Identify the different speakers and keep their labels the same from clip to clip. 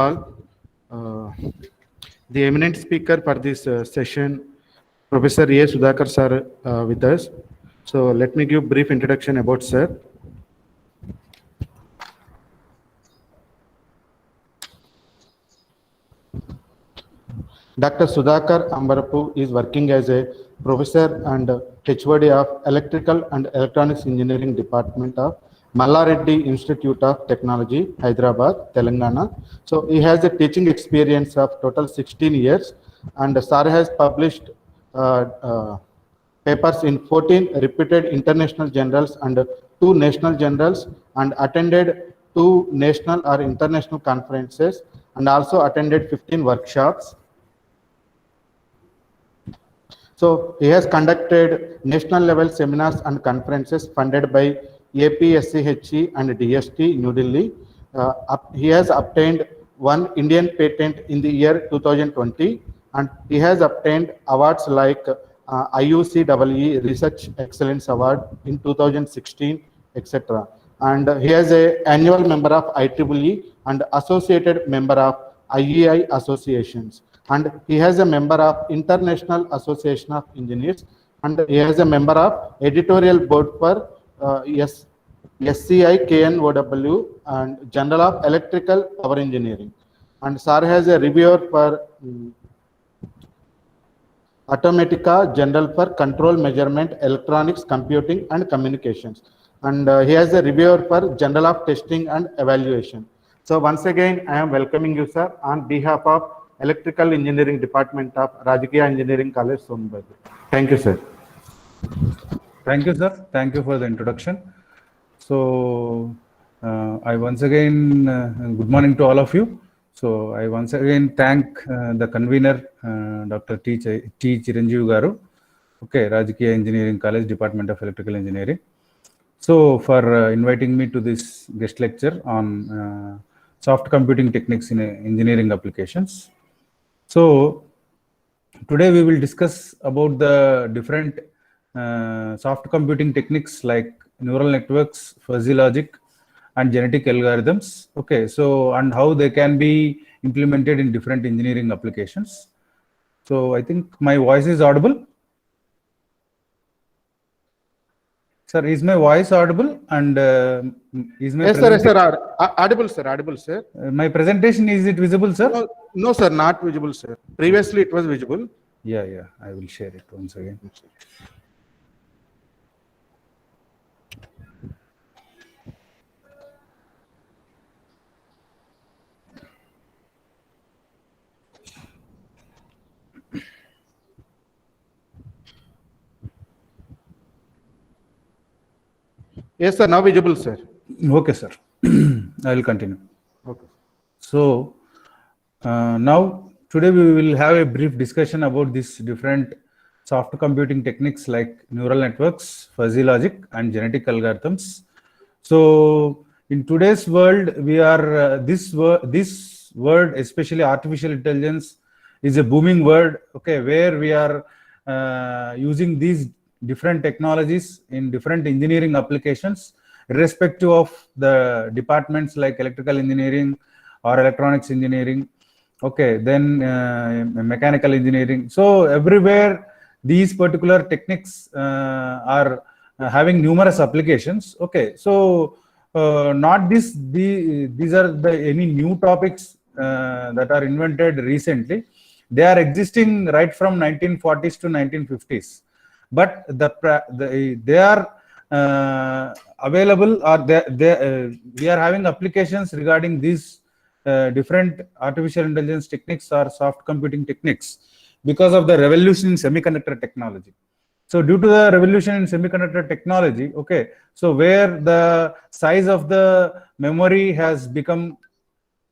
Speaker 1: all. Uh, the eminent speaker for this session, Professor A. Sudhakar sir, with us. So let me give brief introduction about sir. Dr. Sudhakar Ambarapu is working as a professor and HOD of Electrical and Electronics Engineering Department of Mallareddy Institute of Technology, Hyderabad, Telangana. So he has a teaching experience of total 16 years, and sir has published papers in 14 reputed international journals and 2 national journals, and attended 2 national or international conferences, and also attended 15 workshops. So he has conducted national level seminars and conferences funded by APSCHE and DST, New Delhi. He has obtained 1 Indian patent in the year 2020, and he has obtained awards like IUCEE Research Excellence Award in 2016, etc. And he has an annual member of IEEE and associated member of IEI associations. And he has a member of International Association of Engineers, and he has a member of editorial board for SCI KNOW and Journal of Electrical Power Engineering. And sir has a reviewer for Automatica, Journal for Control Measurement, Electronics, Computing and Communications. And he has a reviewer for Journal of Testing and Evaluation. So once again, I am welcoming you, sir, on behalf of Electrical Engineering Department of Rajagriha Engineering College, Sonabad. Thank you, sir.
Speaker 2: Thank you, sir. Thank you for the introduction. So, I once again, good morning to all of you. So, I once again thank the convener, Dr. T. Chiranjeev Garu, okay, Rajagriha Engineering College, Department of Electrical Engineering. So, for inviting me to this guest lecture on soft computing techniques in engineering applications. So today we will discuss about the different soft computing techniques like neural networks, fuzzy logic, and genetic algorithms. Okay, so and how they can be implemented in different engineering applications. So I think my voice is audible. Sir, is my voice audible? And is my
Speaker 1: yes, sir, yes, sir, audible, sir, audible, sir.
Speaker 2: My presentation, is it visible, sir?
Speaker 1: No, sir, not visible, sir. Previously, it was visible.
Speaker 2: Yeah, I will share it once again.
Speaker 1: Yes, sir, now visible, sir.
Speaker 2: Okay, sir. I will continue.
Speaker 1: Okay.
Speaker 2: So now today we will have a brief discussion about these different soft computing techniques like neural networks, fuzzy logic, and genetic algorithms. So in today's world, we are this word, especially artificial intelligence, is a booming word. Okay, where we are using these different technologies in different engineering applications, irrespective of the departments like electrical engineering or electronics engineering, okay, then mechanical engineering. So everywhere these particular techniques are having numerous applications. Okay, so not these are the any new topics that are invented recently. They are existing right from 1940s to 1950s, but they are available, or we are having applications regarding these different artificial intelligence techniques or soft computing techniques because of the revolution in semiconductor technology. So due to the revolution in semiconductor technology, okay, so where the size of the memory has become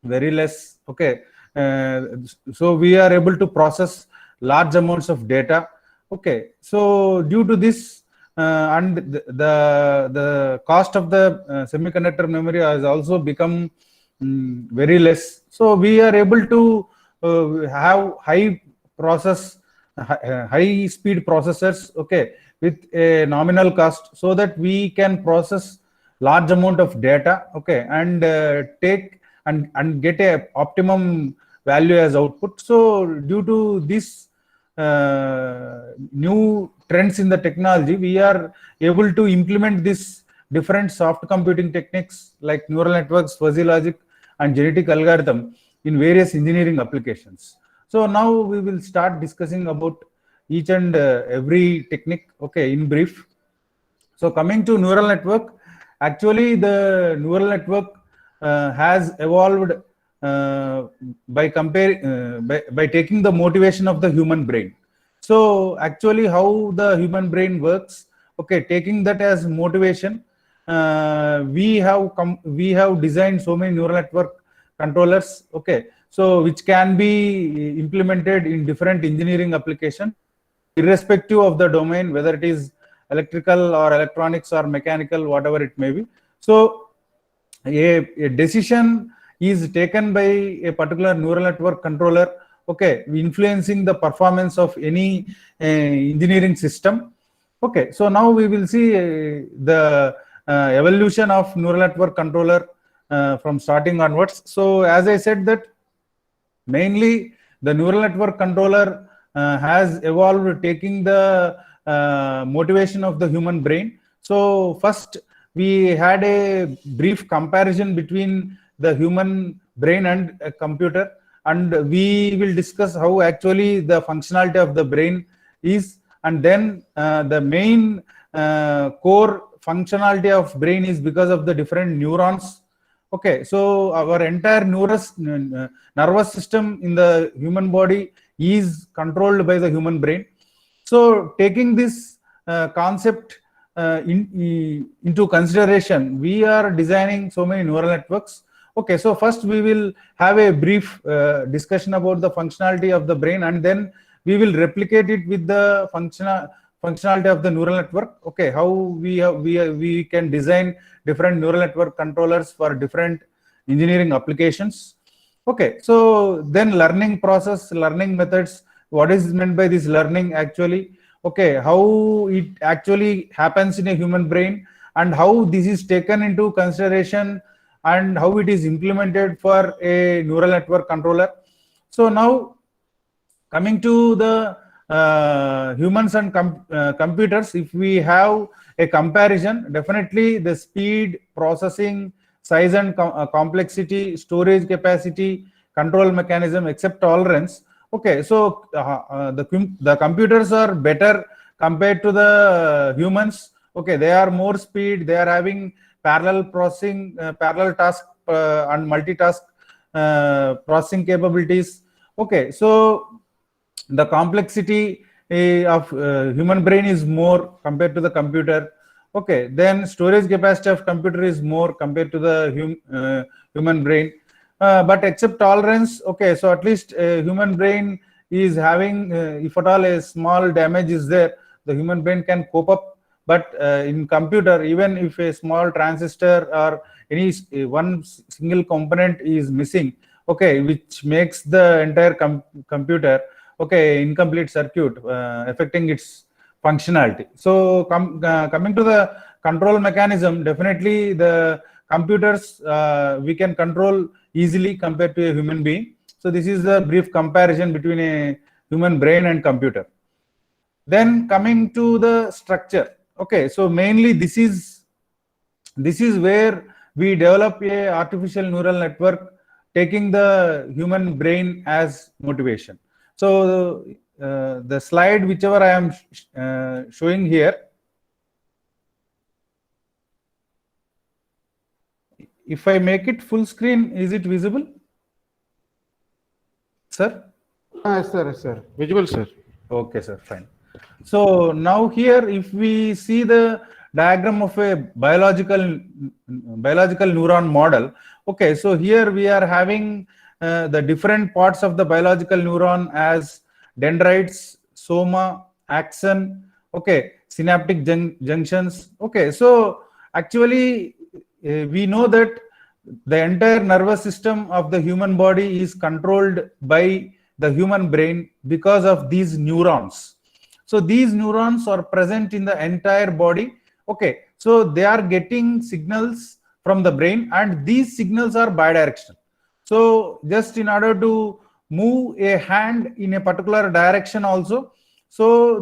Speaker 2: very less, okay, so we are able to process large amounts of data. Okay, so due to this and the cost of the semiconductor memory has also become very less. So we are able to have high speed processors, okay, with a nominal cost, so that we can process large amount of data, okay, and and get a optimum value as output. So due to this new trends in the technology, we are able to implement this different soft computing techniques like neural networks, fuzzy logic, and genetic algorithm in various engineering applications. So now we will start discussing about each and every technique, okay, in brief. So coming to neural network, actually the neural network has evolved by taking the motivation of the human brain. So actually how the human brain works, okay, taking that as motivation, we have designed so many neural network controllers, okay, so which can be implemented in different engineering applications irrespective of the domain, whether it is electrical or electronics or mechanical, whatever it may be. So a decision is taken by a particular neural network controller, okay, influencing the performance of any engineering system. Okay, so now we will see the evolution of neural network controller from starting onwards. So as I said that mainly the neural network controller has evolved taking the motivation of the human brain. So first we had a brief comparison between the human brain and a computer, and we will discuss how actually the functionality of the brain is, and then the main core functionality of brain is because of the different neurons. Okay, so our entire nervous system in the human body is controlled by the human brain. So taking this concept into consideration, we are designing so many neural networks. Okay, so first we will have a brief discussion about the functionality of the brain, and then we will replicate it with the functionality of the neural network. Okay, how we can design different neural network controllers for different engineering applications. Okay, so then learning process, learning methods, what is meant by this learning actually, okay, how it actually happens in a human brain, and how this is taken into consideration, and how it is implemented for a neural network controller. So now coming to the humans and computers, if we have a comparison, definitely the speed, processing, size and complexity, storage capacity, control mechanism, except tolerance. Okay, so the computers are better compared to the humans. Okay, they are more speed, they are having parallel processing, parallel task and multitask processing capabilities. Okay, so the complexity of human brain is more compared to the computer. Okay, then storage capacity of computer is more compared to the human brain. But except tolerance, okay, so at least human brain is having, if at all a small damage is there, the human brain can cope up. But in computer, even if a small transistor or any one single component is missing, okay, which makes the entire computer, okay, incomplete circuit, affecting its functionality. So coming to the control mechanism, definitely the computers we can control easily compared to a human being. So this is a brief comparison between a human brain and computer. Then coming to the structure, okay, so mainly this is where we develop a artificial neural network taking the human brain as motivation. So the slide whichever I am showing here, if I make it full screen, is it visible, sir?
Speaker 1: Yes, sir. Yes, sir. Visible, sir.
Speaker 2: Okay, sir, fine. So now here, if we see the diagram of a biological neuron model, okay, so here we are having the different parts of the biological neuron as dendrites, soma, axon, okay, synaptic junctions. Okay, so actually we know that the entire nervous system of the human body is controlled by the human brain because of these neurons. So these neurons are present in the entire body. Okay, so they are getting signals from the brain, and these signals are bidirectional. So just in order to move a hand in a particular direction also, so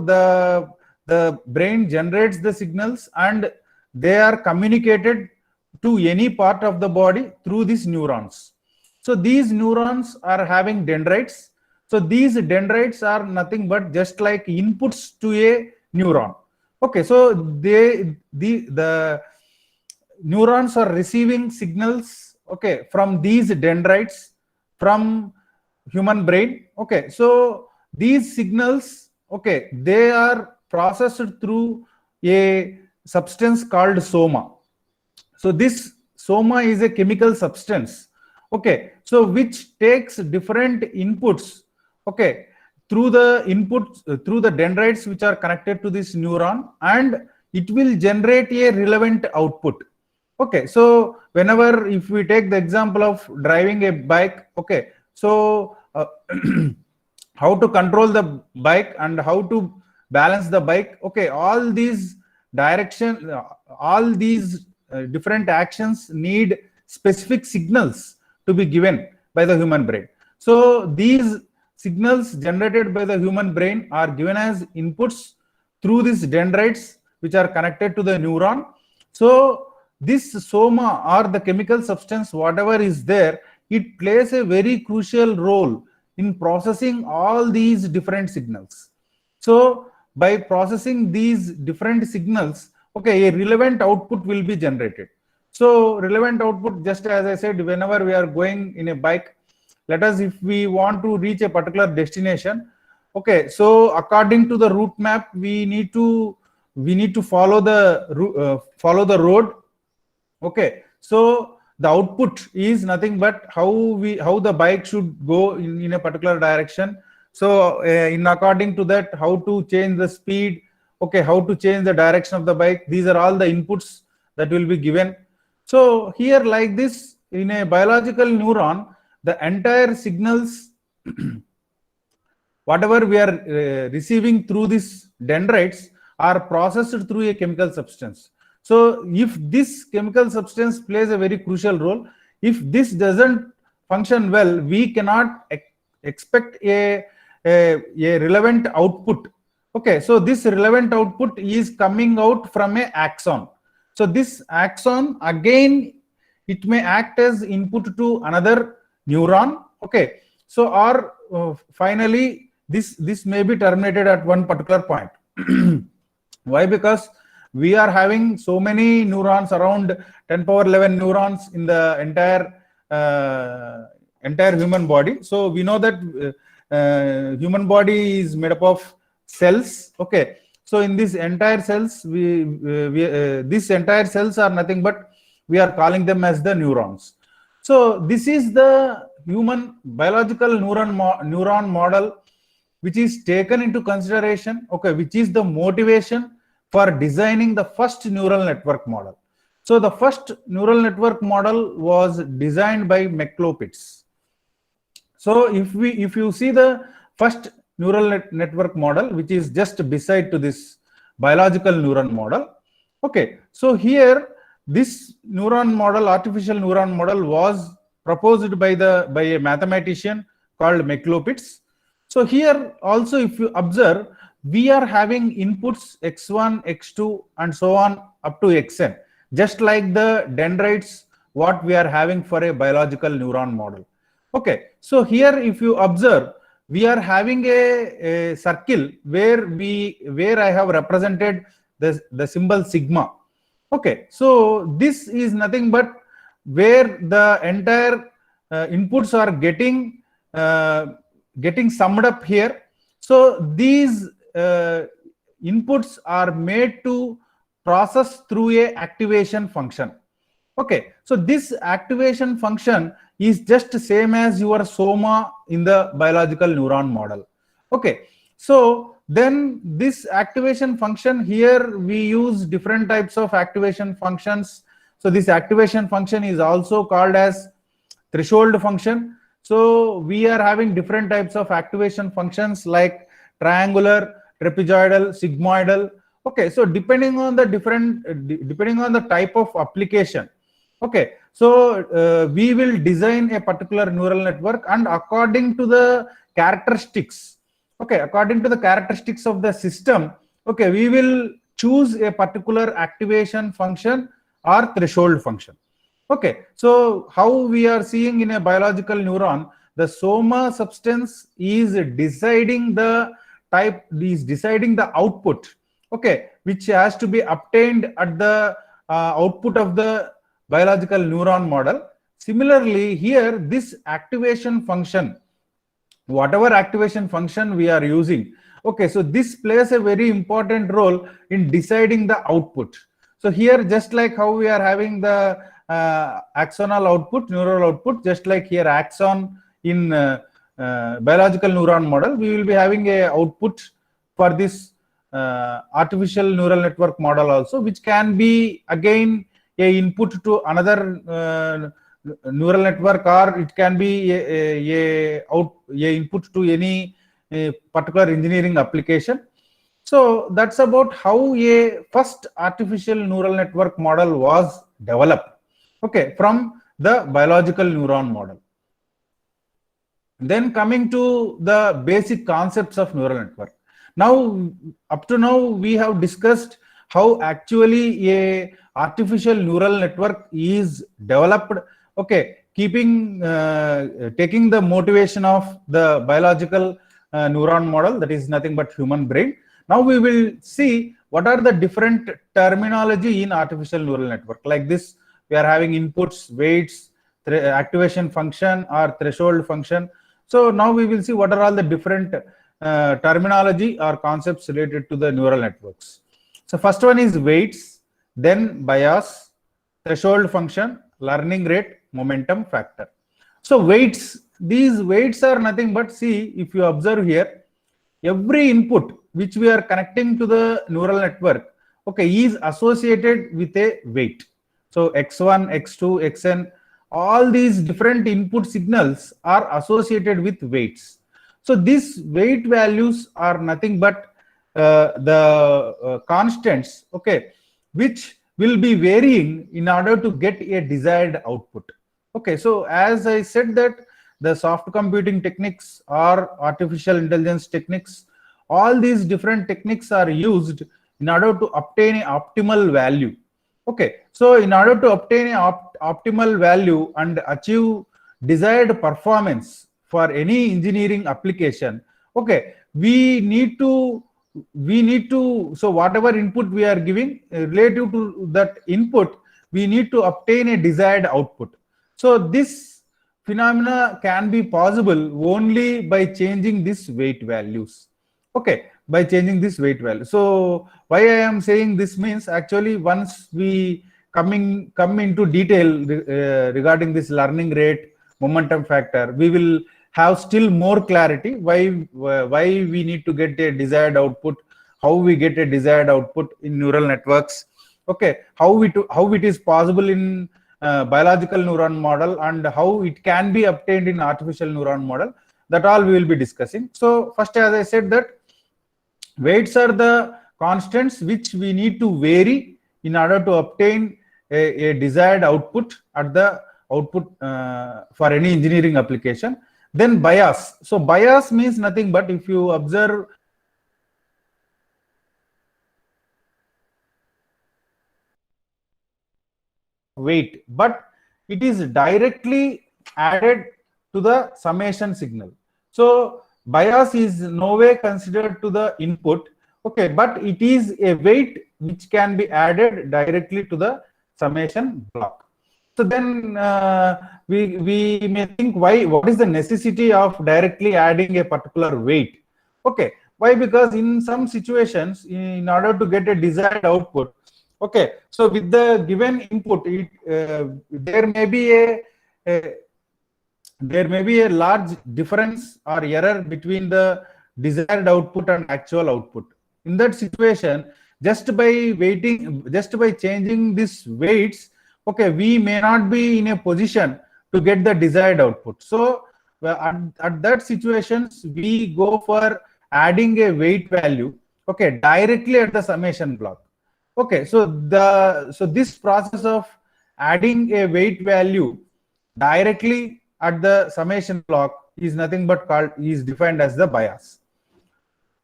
Speaker 2: the brain generates the signals and they are communicated to any part of the body through these neurons. So these neurons are having dendrites. So these dendrites are nothing but just like inputs to a neuron. Okay, so the neurons are receiving signals, okay, from these dendrites from human brain. Okay, so these signals, okay, they are processed through a substance called soma. So this soma is a chemical substance, okay, so which takes different inputs, okay, through the inputs through the dendrites which are connected to this neuron, and it will generate a relevant output. Okay, so whenever, if we take the example of driving a bike, okay, so how to control the bike and how to balance the bike, okay, all these direction, all these different actions need specific signals to be given by the human brain. So these signals generated by the human brain are given as inputs through these dendrites which are connected to the neuron. So this soma, or the chemical substance, whatever is there, it plays a very crucial role in processing all these different signals. So by processing these different signals, okay, a relevant output will be generated. So relevant output, just as I said, whenever we are going in a bike, let us, if we want to reach a particular destination, okay, so according to the route map, we need to follow the road. Okay, so the output is nothing but how the bike should go in a particular direction. So in according to that, how to change the speed, okay, how to change the direction of the bike, these are all the inputs that will be given. So here, like this, in a biological neuron, the entire signals whatever we are receiving through these dendrites are processed through a chemical substance. So if this chemical substance plays a very crucial role, if this doesn't function well, we cannot expect a relevant output. Okay, so this relevant output is coming out from a axon. So this axon, again, it may act as input to another neuron. Okay, so or finally this may be terminated at one particular point. Why? Because we are having so many neurons, around 10 power 11 neurons in the entire human body. So we know that human body is made up of cells. Okay, so in this entire cells, these entire cells are nothing but we are calling them as the neurons. So this is the human biological neuron model which is taken into consideration, okay, which is the motivation for designing the first neural network model. So the first neural network model was designed by McLopitz. So if you see the first neural network model, which is just beside to this biological neuron model, okay, so here this neuron model, artificial neuron model, was proposed by a mathematician called McLopitz. So here also, if you observe, we are having inputs x1, x2, and so on up to xn, just like the dendrites what we are having for a biological neuron model. Okay, so here if you observe, we are having a circle where I have represented the symbol sigma. Okay, so this is nothing but where the entire inputs are getting summed up here. So these inputs are made to process through a activation function. Okay, so this activation function is just same as your soma in the biological neuron model. Okay, so then this activation function, here we use different types of activation functions. So this activation function is also called as threshold function. So we are having different types of activation functions like triangular, trapezoidal, sigmoidal. Okay, so depending on the type of application. Okay, So we will design a particular neural network, and according to the characteristics, okay, according to the characteristics of the system, okay, we will choose a particular activation function or threshold function. Okay, so how we are seeing in a biological neuron, the soma substance is deciding the type, is deciding the output, okay, which has to be obtained at the output of the biological neuron model. Similarly, here this activation function, whatever activation function we are using, okay, so this plays a very important role in deciding the output. So here, just like how we are having the axonal output, neural output, just like here axon in biological neuron model, we will be having a output for this artificial neural network model also, which can be again a input to another neural network, or it can be a input to any particular engineering application. So that's about how a first artificial neural network model was developed, okay, from the biological neuron model. Then coming to the basic concepts of neural network. Now, up to now, we have discussed how actually a artificial neural network is developed, okay, keeping taking the motivation of the biological neuron model, that is nothing but human brain. Now we will see what are the different terminology in artificial neural network. Like this, we are having inputs, weights, activation function or threshold function. So now we will see what are all the different terminology or concepts related to the neural networks. So first one is weights, then bias, threshold function, learning rate, momentum factor. So weights, these weights are nothing but, see, if you observe here, every input which we are connecting to the neural network, okay, is associated with a weight. So x1, x2, xn, all these different input signals are associated with weights. So these weight values are nothing but the constants, okay, which will be varying in order to get a desired output. Okay, so as I said that the soft computing techniques or artificial intelligence techniques, all these different techniques are used in order to obtain an optimal value. Okay, so in order to obtain an optimal value and achieve desired performance for any engineering application, okay, we need to, so whatever input we are giving, relative to that input, we need to obtain a desired output. So this phenomena can be possible only by changing these weight values. Okay, by changing this weight value. So why I am saying this means, actually once we come into detail regarding this learning rate, momentum factor, we will have still more clarity why we need to get a desired output, how we get a desired output in neural networks, okay, how it is possible in biological neuron model, and how it can be obtained in artificial neuron model. That all we will be discussing. So first, as I said, that weights are the constants which we need to vary in order to obtain a desired output at the output for any engineering application. Then bias. So bias means nothing but, if you observe weight, but it is directly added to the summation signal. So bias is no way considered to the input, okay, but it is a weight which can be added directly to the summation block. So then we may think, what is the necessity of directly adding a particular weight? Okay, why? Because in some situations, in order to get a desired output, okay, so with the given input, there may be a large difference or error between the desired output and actual output. In that situation, just by changing these weights, okay, we may not be in a position to get the desired output. So at that situations, we go for adding a weight value, okay, directly at the summation block. Okay, so this process of adding a weight value directly at the summation block is nothing but is defined as the bias.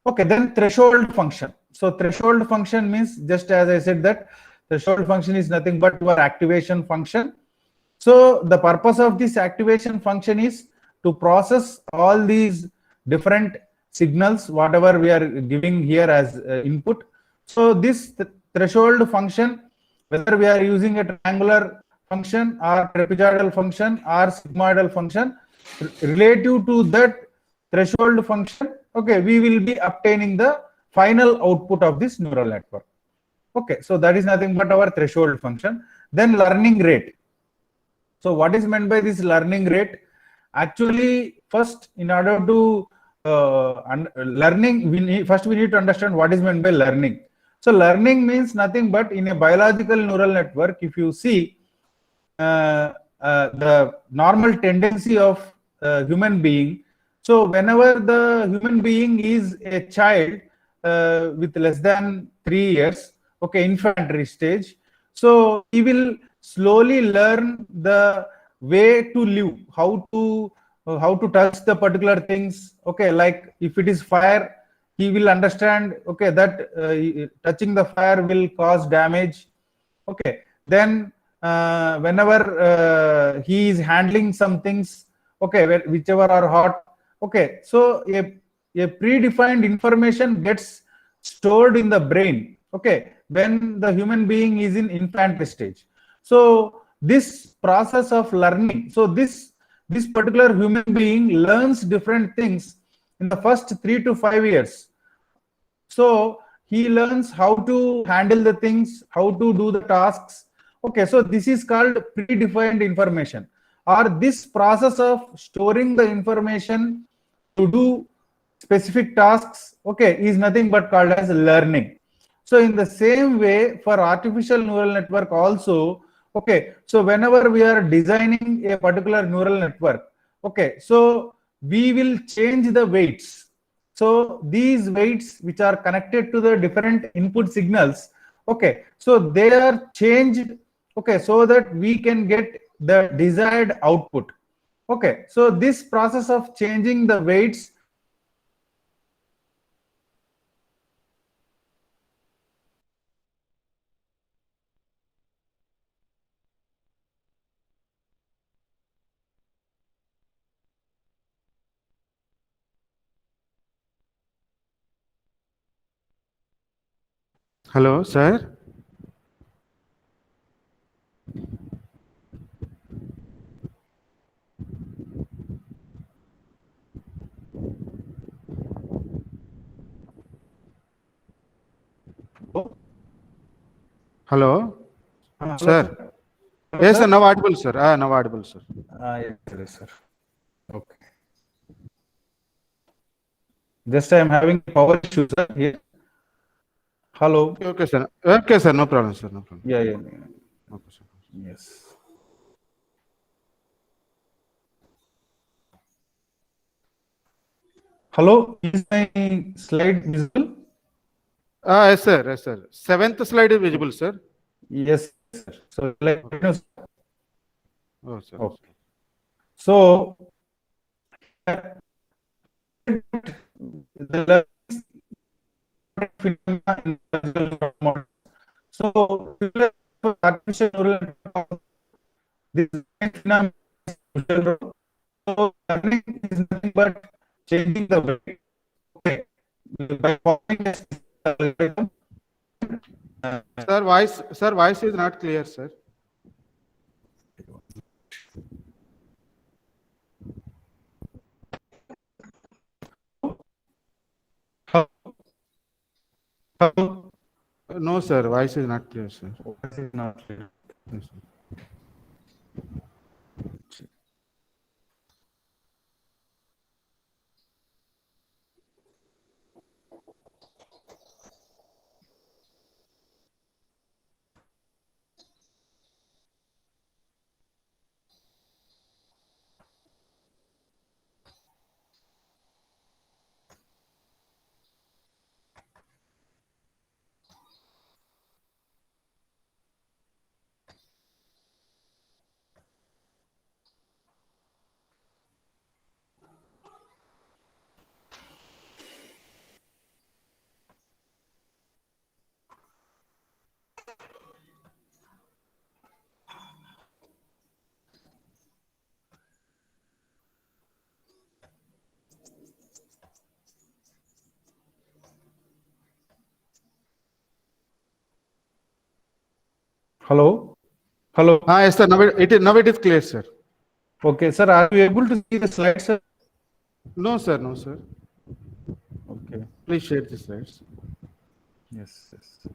Speaker 2: Okay, then threshold function. So threshold function means, just as I said, that threshold function is nothing but your activation function. So the purpose of this activation function is to process all these different signals, whatever we are giving here as input. So this threshold function, whether we are using a triangular function or trapezoidal function or sigmoidal function, relative to that threshold function, okay, we will be obtaining the final output of this neural network. Okay, so that is nothing but our threshold function. Then learning rate. So what is meant by this learning rate? Actually, first, in order to learning, we need to understand what is meant by learning. So learning means nothing but, in a biological neural network, if you see the normal tendency of human being. So whenever the human being is a child with less than 3 years, okay, infantry stage, so he will slowly learn the way to live, how to touch the particular things. Okay, like if it is fire, he will understand, okay, that touching the fire will cause damage. Okay, then whenever he is handling some things, okay, whichever are hot, okay, so a predefined information gets stored in the brain, okay, when the human being is in infant stage. So this process of learning, so this particular human being learns different things in the first 3 to 5 years. So he learns how to handle the things, how to do the tasks. Okay, so this is called predefined information, or this process of storing the information to do specific tasks, okay, is nothing but called as learning. So in the same way, for artificial neural network also, okay, so whenever we are designing a particular neural network, okay, so we will change the weights. So these weights which are connected to the different input signals, okay, so they are changed, okay, so that we can get the desired output. Okay, so this process of changing the weights.
Speaker 1: Hello, sir. Hello,
Speaker 2: Hello,
Speaker 1: sir.
Speaker 2: sir.
Speaker 1: Yes, sir.
Speaker 2: Sir?
Speaker 1: Now audible, sir. Now audible, sir.
Speaker 2: Yes, sir. Okay. Just I am having power issue, sir. Here. Hello.
Speaker 1: Okay, sir. Okay, sir. No problem, sir. No problem.
Speaker 2: Yeah.
Speaker 1: Okay, sir.
Speaker 2: Yes. Hello. Is my slide visible?
Speaker 1: Yes, sir. Yes, sir. Seventh slide is visible, sir.
Speaker 2: Yes, sir. So let me know.
Speaker 1: Oh, sir.
Speaker 2: Okay. So the so artificial neural network, this phenomenon is social. So learning is nothing but changing the way. Okay. By following this algorithm,
Speaker 1: Sir, voice is not clear, sir.
Speaker 2: how, how,
Speaker 1: No, sir. Voice is not clear, sir.
Speaker 2: this is not clear.
Speaker 1: Yes, sir.
Speaker 2: Hello. Hello.
Speaker 1: Yes, sir. Now it is clear, sir.
Speaker 2: Okay, sir. Are you able to see the slides, sir?
Speaker 1: No, sir. No, sir.
Speaker 2: Okay.
Speaker 1: Please share the slides.
Speaker 2: Yes. Yes.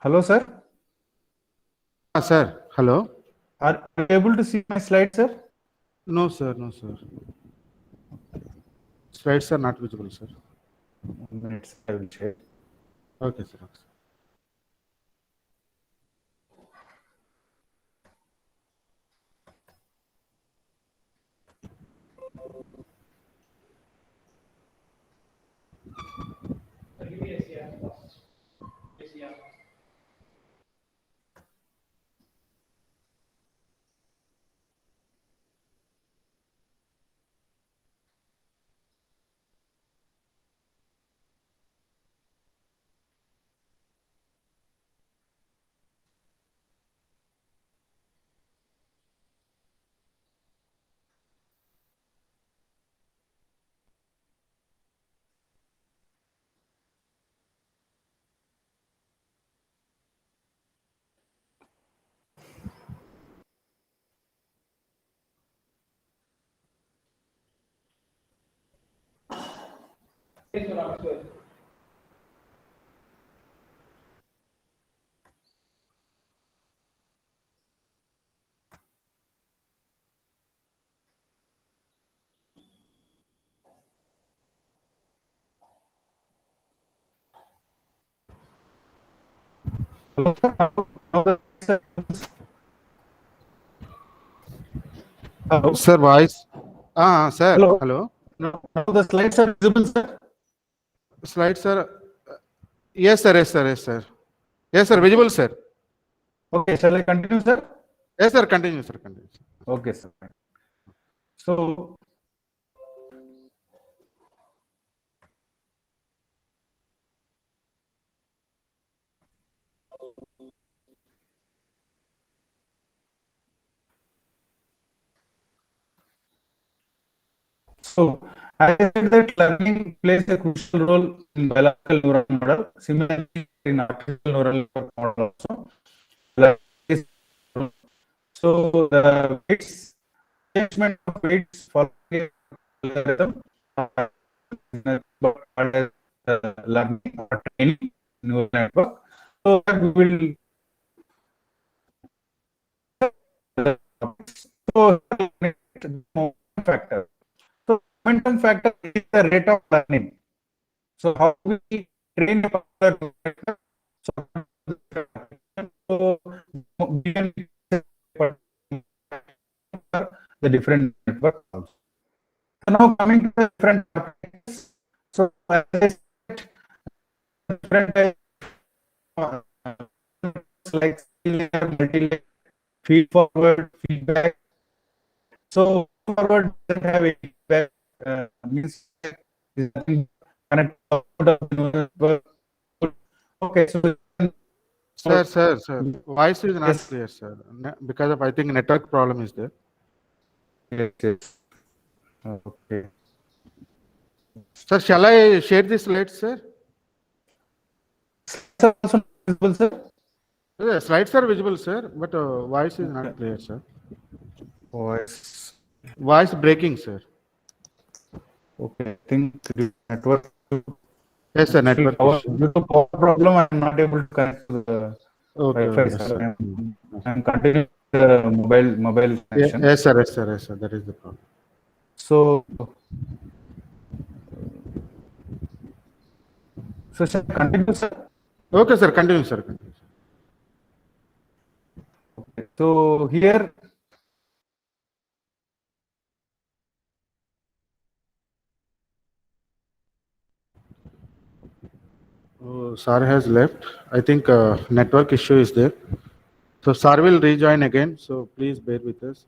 Speaker 2: Hello, sir.
Speaker 1: Sir. Hello.
Speaker 2: Are you able to see my slides, sir?
Speaker 1: No, sir. No, sir. Slides are not visible, sir.
Speaker 2: 1 minute. I will share.
Speaker 1: Okay, sir. Okay.
Speaker 2: Hello, sir. Now the sir. Hello.
Speaker 1: Sir, voice. Sir.
Speaker 2: Hello.
Speaker 1: Hello.
Speaker 2: Now the slides are visible, sir.
Speaker 1: Slides, sir. Yes, sir. Yes, sir. Yes, sir. Yes, sir. Visible, sir.
Speaker 2: Okay. Shall I continue, sir?
Speaker 1: Yes, sir. Continue, sir. Continue.
Speaker 2: Okay, sir. So, as I said that learning plays a crucial role in biological neural model. Similarly, in artificial neural network model also. Learning is- So the weights, arrangement of weights following a algorithm called as learning or training neural network. So that we will so momentum factor. So momentum factor is the rate of learning. So how we train a particular factor? So we can the different network also. So now coming to the different applications. So as I said, different types of, like linear, multi-layer, feed forward, feedback. So forward doesn't have any feedback. Means is nothing connect output of the network. Okay, so
Speaker 1: Sir. Voice is not
Speaker 2: yes,
Speaker 1: clear, sir. Because of, I think, network problem is there.
Speaker 2: yes. Okay.
Speaker 1: Sir, shall I share the slides, sir?
Speaker 2: Sir, also visible, sir.
Speaker 1: Yeah, slides are visible, sir, but voice is not clear, sir.
Speaker 2: Voice.
Speaker 1: Voice breaking, sir.
Speaker 2: Okay, I think the network.
Speaker 1: Yes, sir.
Speaker 2: Actually,
Speaker 1: Network issue.
Speaker 2: due to power problem, I'm not able to connect to the
Speaker 1: Okay,
Speaker 2: Wi-Fi,
Speaker 1: okay,
Speaker 2: sir.
Speaker 1: sir.
Speaker 2: I'm continuing the mobile connection.
Speaker 1: Yes, sir. Yes, sir. Yes, sir. That is the problem.
Speaker 2: So, shall I continue, sir?
Speaker 1: Okay, sir. Continue, sir. Continue.
Speaker 2: Okay. So here,
Speaker 1: Sir has left. I think network issue is there. So sir will rejoin again, so please bear with us.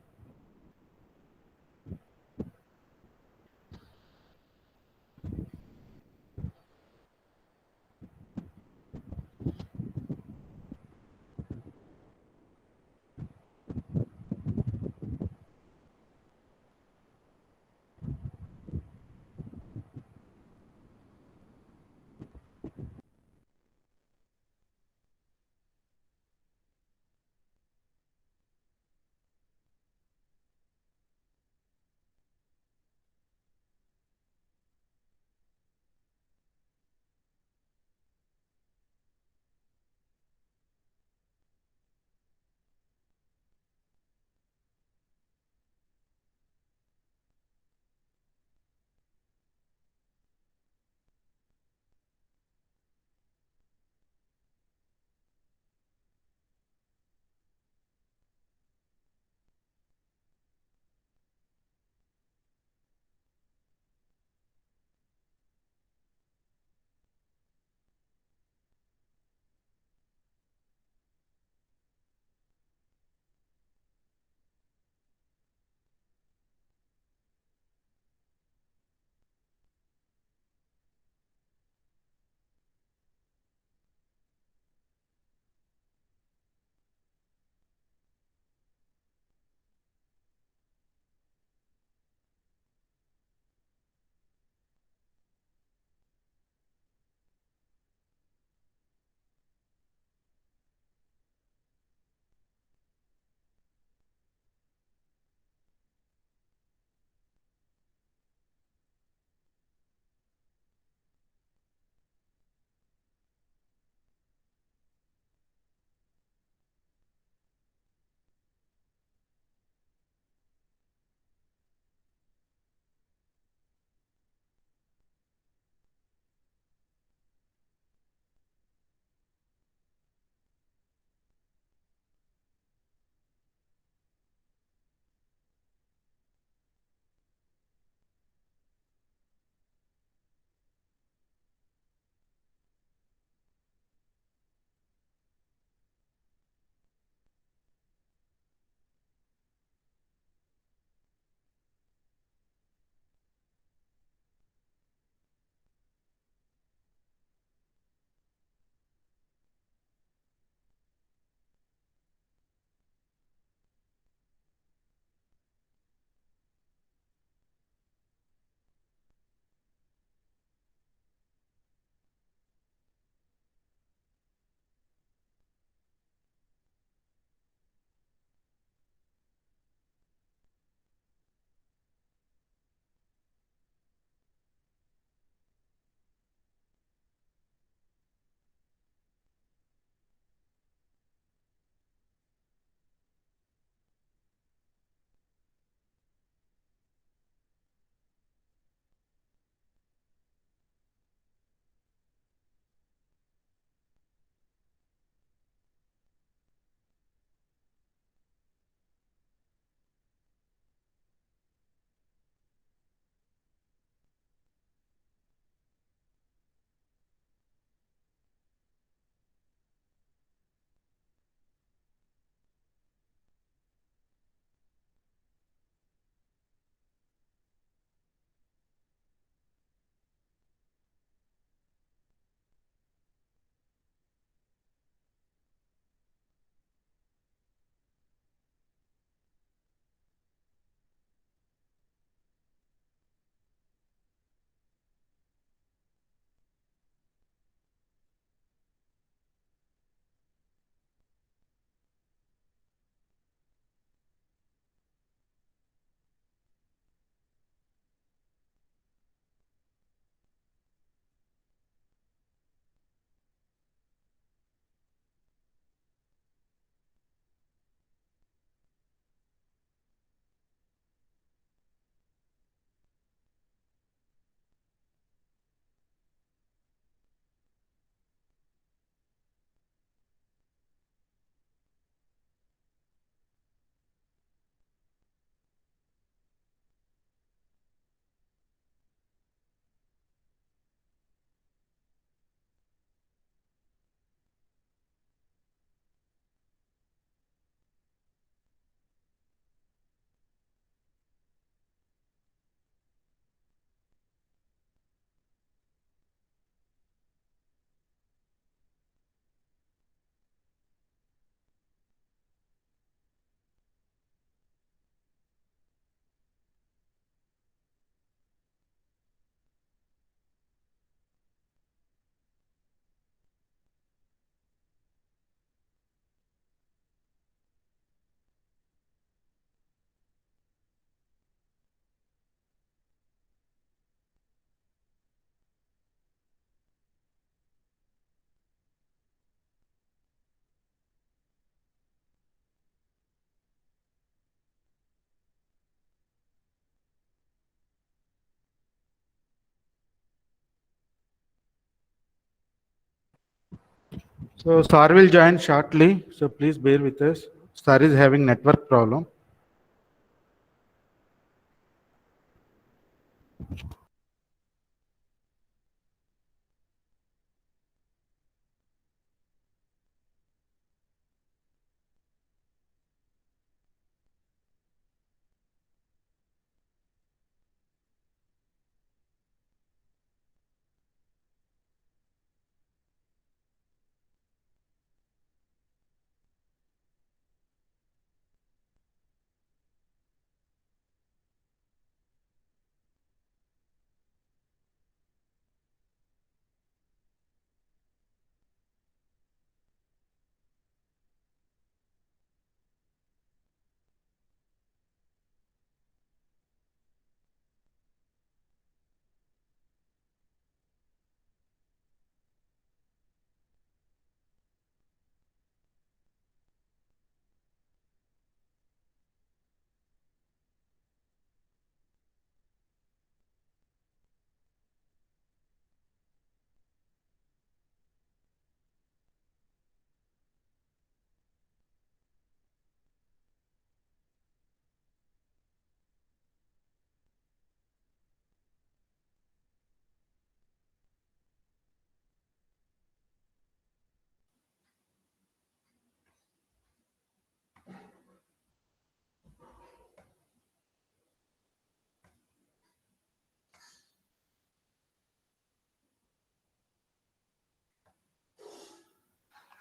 Speaker 1: So Sir will join shortly. So please bear with us. Sir is having network problem.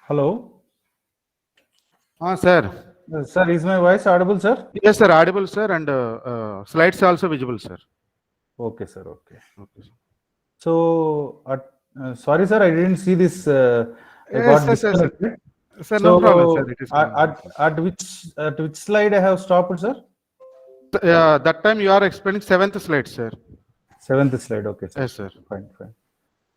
Speaker 2: Hello.
Speaker 1: Sir.
Speaker 2: Sir, is my voice audible, sir?
Speaker 1: Yes, sir. Audible, sir, and slides also visible, sir.
Speaker 2: Okay, sir. Okay.
Speaker 1: Okay, sir.
Speaker 2: So, sorry, sir, I didn't see this. I
Speaker 1: Yes,
Speaker 2: got
Speaker 1: sir, sir, sir.
Speaker 2: disconnected.
Speaker 1: Sir, no problem, sir.
Speaker 2: So,
Speaker 1: It is fine.
Speaker 2: at which slide I have stopped, sir?
Speaker 1: That time you are explaining seventh slide, sir.
Speaker 2: Seventh slide. Okay, sir.
Speaker 1: Yes, sir.
Speaker 2: Fine, fine.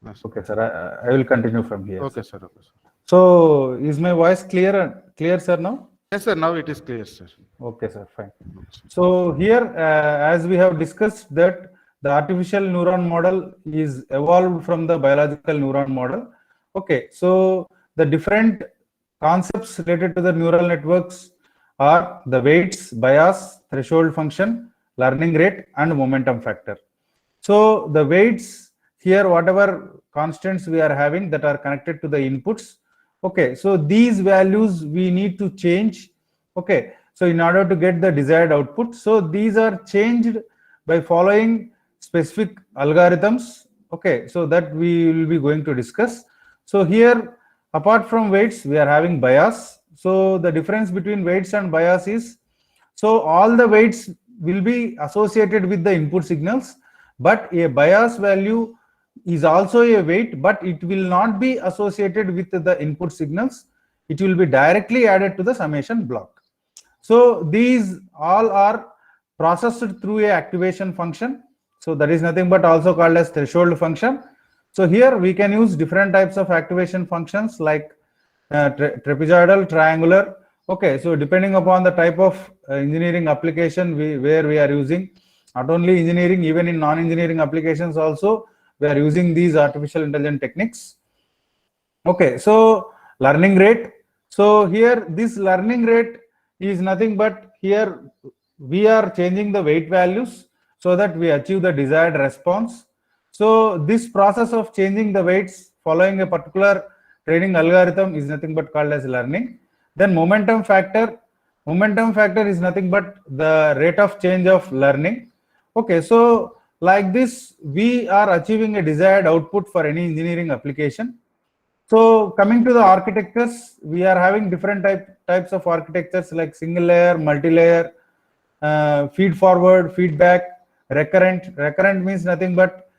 Speaker 1: Yes, sir.
Speaker 2: Okay, sir. I will continue from here.
Speaker 1: Okay,
Speaker 2: Sir.
Speaker 1: sir. Okay, sir.
Speaker 2: So, is my voice clear, sir, now?
Speaker 1: Yes, sir. Now it is clear, sir.
Speaker 2: Okay, sir. Fine. So here, as we have discussed that the artificial neuron model is evolved from the biological neuron model. Okay, so the different concepts related to the neural networks are the weights, bias, threshold function, learning rate, and momentum factor. So the weights here, whatever constants we are having that are connected to the inputs. Okay, so these values we need to change. Okay, so in order to get the desired output, so these are changed by following specific algorithms. Okay, so that we will be going to discuss. So here, apart from weights, we are having bias. So the difference between weights and bias is, so all the weights will be associated with the input signals, but a bias value is also a weight, but it will not be associated with the input signals. It will be directly added to the summation block. So these all are processed through a activation function. So that is nothing but also called as threshold function. So here we can use different types of activation functions like trapezoidal, triangular. Okay, so depending upon the type of engineering application where we are using, not only engineering, even in non-engineering applications also, we are using these artificial intelligence techniques. Okay, so learning rate. So here this learning rate is nothing but here we are changing the weight values so that we achieve the desired response. So this process of changing the weights following a particular training algorithm is nothing but called as learning. Then momentum factor is nothing but the rate of change of learning. Okay, so like this we are achieving a desired output for any engineering application. So coming to the architectures, we are having different types of architectures like single layer, multi-layer, feed forward, feedback, recurrent. Recurrent means nothing but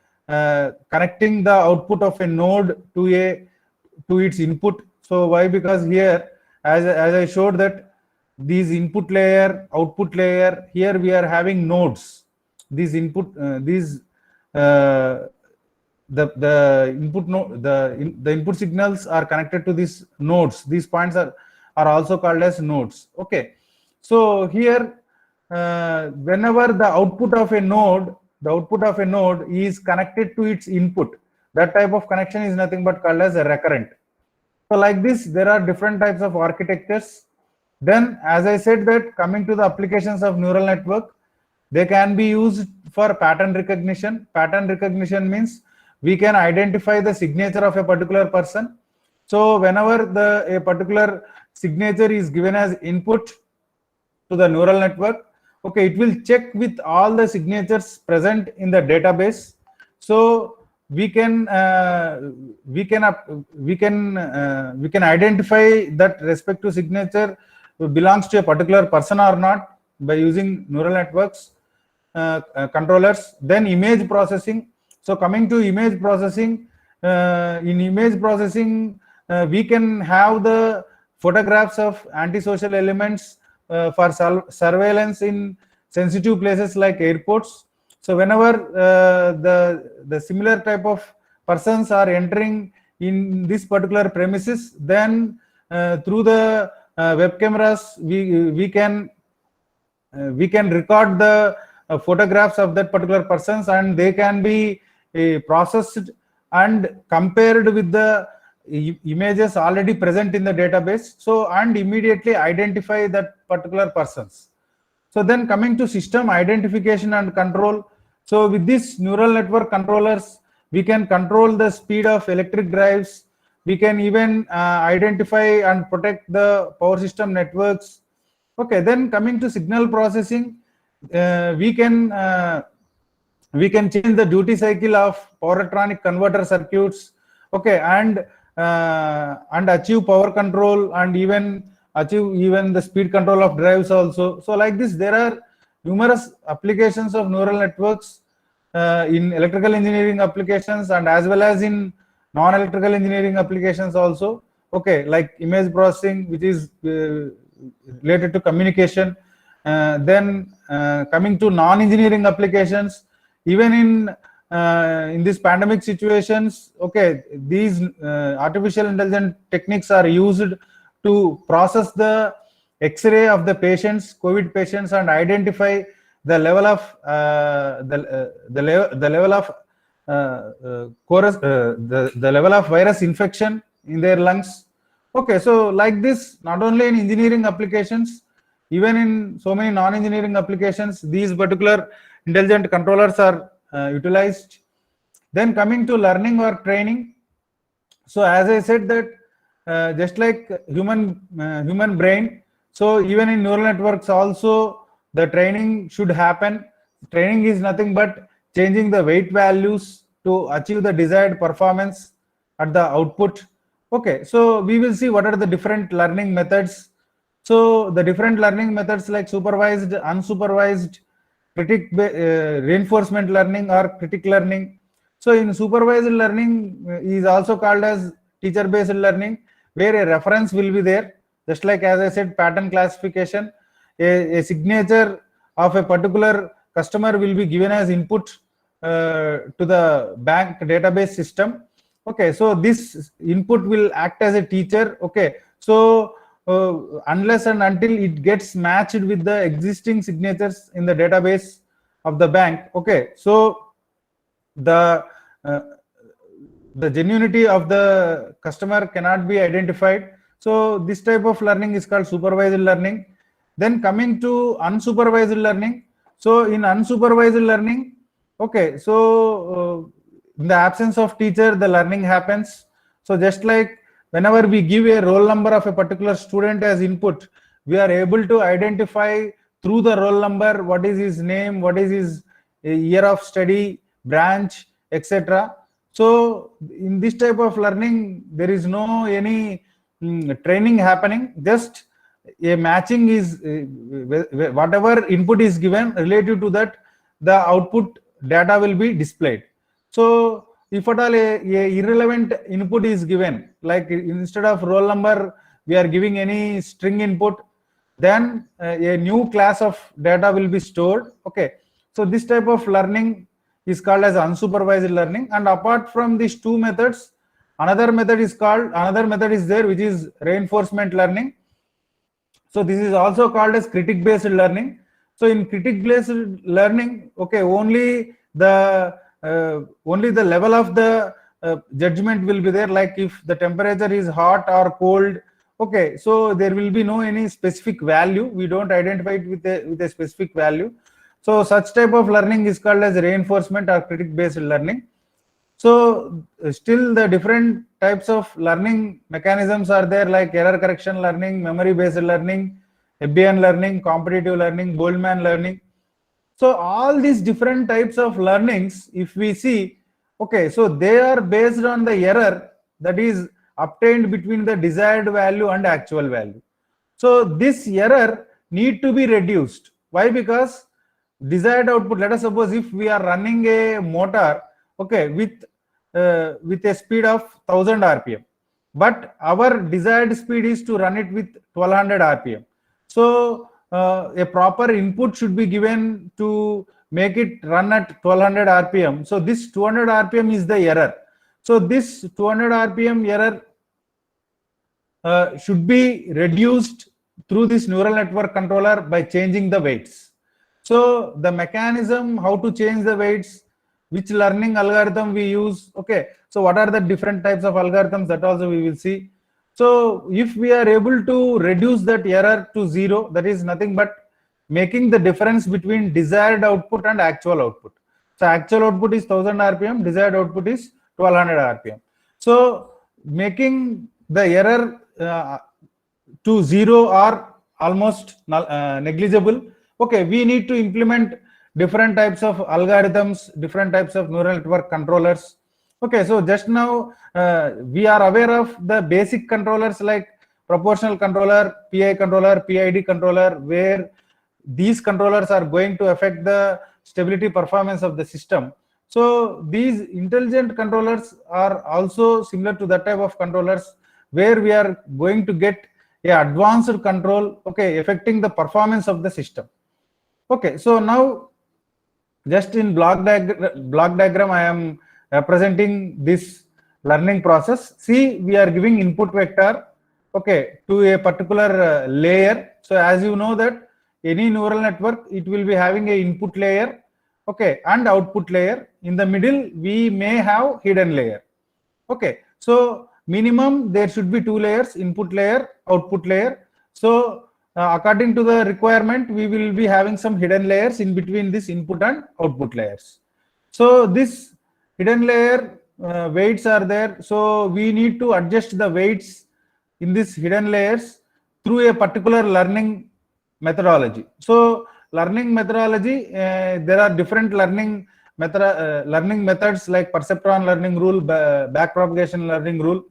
Speaker 2: connecting the output of a node to its input. So why? Because here, as I showed that these input layer, output layer, here we are having nodes. These input, the input node, the input signals are connected to these nodes. These points are also called as nodes. Okay, so here whenever the output of a node is connected to its input, that type of connection is nothing but called as a recurrent. So like this, there are different types of architectures. Then, as I said, that coming to the applications of neural network, they can be used for pattern recognition. Pattern recognition means we can identify the signature of a particular person. So whenever a particular signature is given as input to the neural network, okay, it will check with all the signatures present in the database. So we can identify that respective signature belongs to a particular person or not by using neural networks controllers. Then image processing. So coming to image processing, in image processing we can have the photographs of antisocial elements for surveillance in sensitive places like airports. So whenever the similar type of persons are entering in this particular premises, then through the web cameras we can record the photographs of that particular persons, and they can be processed and compared with the images already present in the database, so and immediately identify that particular persons. So then coming to system identification and control. So with this neural network controllers, we can control the speed of electric drives. We can even identify and protect the power system networks. Okay, then coming to signal processing, we can change the duty cycle of power electronic converter circuits. Okay, and achieve power control, and even achieve the speed control of drives also. So like this, there are numerous applications of neural networks in electrical engineering applications and as well as in non-electrical engineering applications also. Okay, like image processing, which is related to communication. Then coming to non-engineering applications, even in these pandemic situations, okay, these artificial intelligence techniques are used to process the X-ray of the patients, COVID patients, and identify the level of the level of virus infection in their lungs. Okay, so like this, not only in engineering applications, even in so many non-engineering applications, these particular intelligent controllers are utilized. Then coming to learning or training. So as I said that just like human brain, so even in neural networks also the training should happen. Training is nothing but changing the weight values to achieve the desired performance at the output. Okay, so we will see what are the different learning methods. So the different learning methods like supervised, unsupervised, reinforcement learning or critic learning. So in supervised learning is also called as teacher-based learning, where a reference will be there. Just like as I said, pattern classification, a signature of a particular customer will be given as input to the bank database system. Okay, so this input will act as a teacher. Okay, so unless and until it gets matched with the existing signatures in the database of the bank. Okay, so the genuinity of the customer cannot be identified. So this type of learning is called supervised learning. Then coming to unsupervised learning. So in unsupervised learning, okay, so in the absence of teacher, the learning happens. So just like whenever we give a roll number of a particular student as input, we are able to identify through the roll number what is his name, what is his year of study, branch, etc. So in this type of learning, there is no any training happening, just a matching is whatever input is given relative to that, the output data will be displayed. So if at all a irrelevant input is given, like instead of roll number we are giving any string input, then a new class of data will be stored. Okay, so this type of learning is called as unsupervised learning. And apart from these two methods, another method is there, which is reinforcement learning. So this is also called as critic based learning. So in critic based learning, okay, only the level of the judgment will be there, like if the temperature is hot or cold. Okay, so there will be no any specific value. We don't identify it with a specific value. So such type of learning is called as reinforcement or critic based learning. So still the different types of learning mechanisms are there, like error correction learning, memory based learning, Hebbian learning, competitive learning, Goldman learning. So all these different types of learnings, if we see, okay, so they are based on the error that is obtained between the desired value and actual value. So this error need to be reduced. Why? Because desired output, let us suppose if we are running a motor, okay, with a speed of 1000 rpm, but our desired speed is to run it with 1200 rpm. So a proper input should be given to make it run at 1200 rpm. So this 200 rpm is the error. So this 200 rpm error should be reduced through this neural network controller by changing the weights. So the mechanism, how to change the weights, which learning algorithm we use, okay, so what are the different types of algorithms, that also we will see. So if we are able to reduce that error to zero, that is nothing but making the difference between desired output and actual output. So actual output is 1000 rpm, desired output is 1200 rpm. So making the error to zero or almost negligible, okay, we need to implement different types of algorithms, different types of neural network controllers. Okay, so just now we are aware of the basic controllers like proportional controller, PI controller, PID controller, where these controllers are going to affect the stability performance of the system. So these intelligent controllers are also similar to that type of controllers, where we are going to get a advanced control, okay, affecting the performance of the system. Okay, so now just in block diagram I am representing this learning process. See, we are giving input vector, okay, to a particular layer. So as you know that any neural network, it will be having a input layer, okay, and output layer. In the middle we may have hidden layer. Okay, so minimum there should be two layers, input layer, output layer. So according to the requirement, we will be having some hidden layers in between this input and output layers. So this hidden layer weights are there. So we need to adjust the weights in this hidden layers through a particular learning methodology. So learning methodology, there are different learning methods like perceptron learning rule, backpropagation learning rule,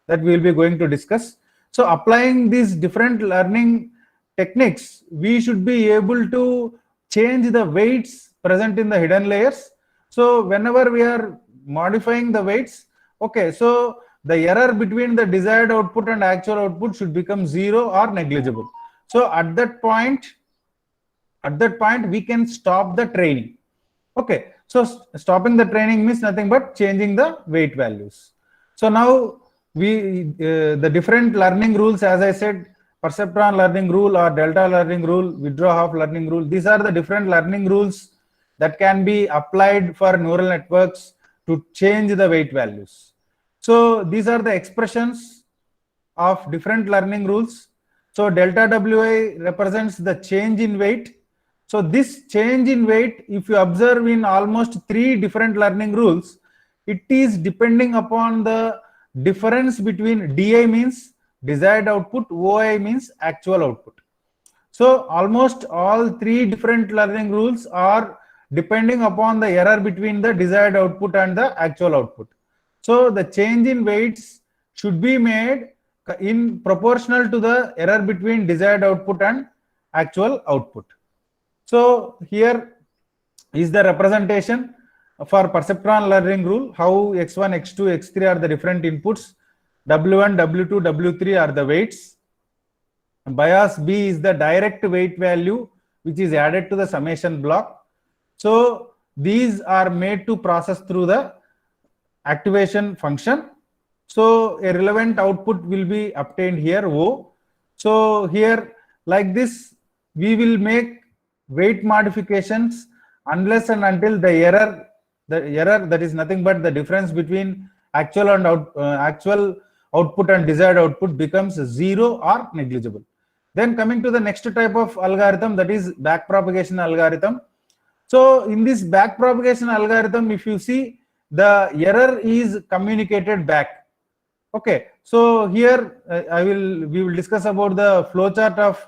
Speaker 2: that we will be going to discuss. So applying these different learning techniques, we should be able to change the weights present in the hidden layers. So whenever we are modifying the weights, okay, so the error between the desired output and actual output should become zero or negligible. So at that point we can stop the training. Okay, so stopping the training means nothing but changing the weight values. So now the different learning rules, as I said, perceptron learning rule or delta learning rule, Woodruff learning rule, these are the different learning rules that can be applied for neural networks to change the weight values. So these are the expressions of different learning rules. So delta Wi represents the change in weight. So this change in weight, if you observe in almost 3 different learning rules, it is depending upon the difference between DI means desired output, OI means actual output. So almost all 3 different learning rules are depending upon the error between the desired output and the actual output. So the change in weights should be made in proportional to the error between desired output and actual output. So here is the representation for perceptron learning rule, how x1, x2, x3 are the different inputs, w1, w2, w3 are the weights. Bias B is the direct weight value which is added to the summation block. So these are made to process through the activation function. So a relevant output will be obtained here, O. So here like this we will make weight modifications unless and until the error that is nothing but the difference between actual and actual output and desired output becomes 0 or negligible. Then coming to the next type of algorithm, that is backpropagation algorithm. So in this backpropagation algorithm, if you see, the error is communicated back. Okay, so here we will discuss about the flowchart of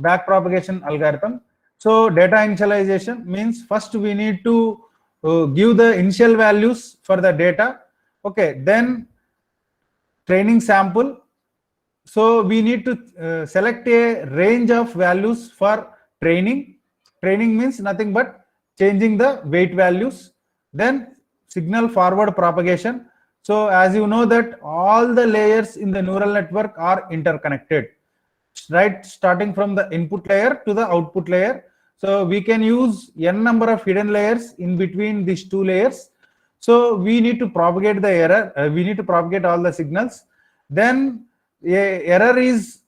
Speaker 2: backpropagation algorithm. So data initialization means first we need to give the initial values for the data. Okay, then training sample. So we need to select a range of values for training. Training means nothing but changing the weight values. Then signal forward propagation. So as you know that all the layers in the neural network are interconnected, right? Starting from the input layer to the output layer. So we can use n number of hidden layers in between these two layers. So we need to propagate the error. We need to propagate all the signals. Then a error is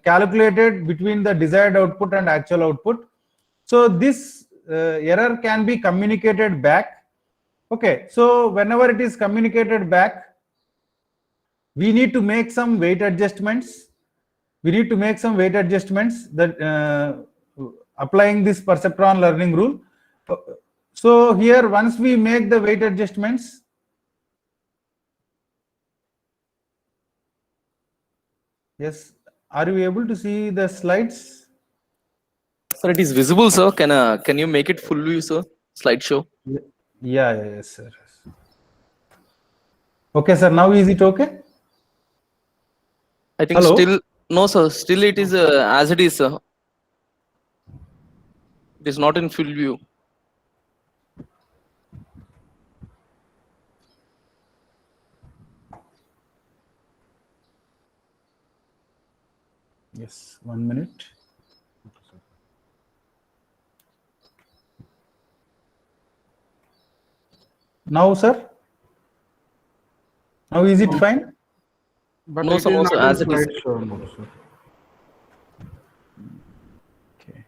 Speaker 2: calculated between the desired output and actual output. So this error can be communicated back. Okay, so whenever it is communicated back, we need to make some weight adjustments. We need to make some weight adjustments that applying this perceptron learning rule. So here, once we make the weight adjustments, yes, are you able to see the slides?
Speaker 3: Sir, it is visible, sir. Can you make it full view, sir? Slideshow.
Speaker 2: Yes, sir. Okay, sir. Now is it okay?
Speaker 3: I think
Speaker 2: Hello?
Speaker 3: still no, sir. Still it is as it is, sir. It is not in full view.
Speaker 2: Yes, 1 minute. Now, sir? Now is it fine?
Speaker 1: But
Speaker 3: No,
Speaker 1: it
Speaker 3: sir,
Speaker 1: is
Speaker 3: no,
Speaker 1: not
Speaker 3: sir,
Speaker 1: in
Speaker 3: as it is.
Speaker 1: slideshow, no, sir.
Speaker 2: Okay.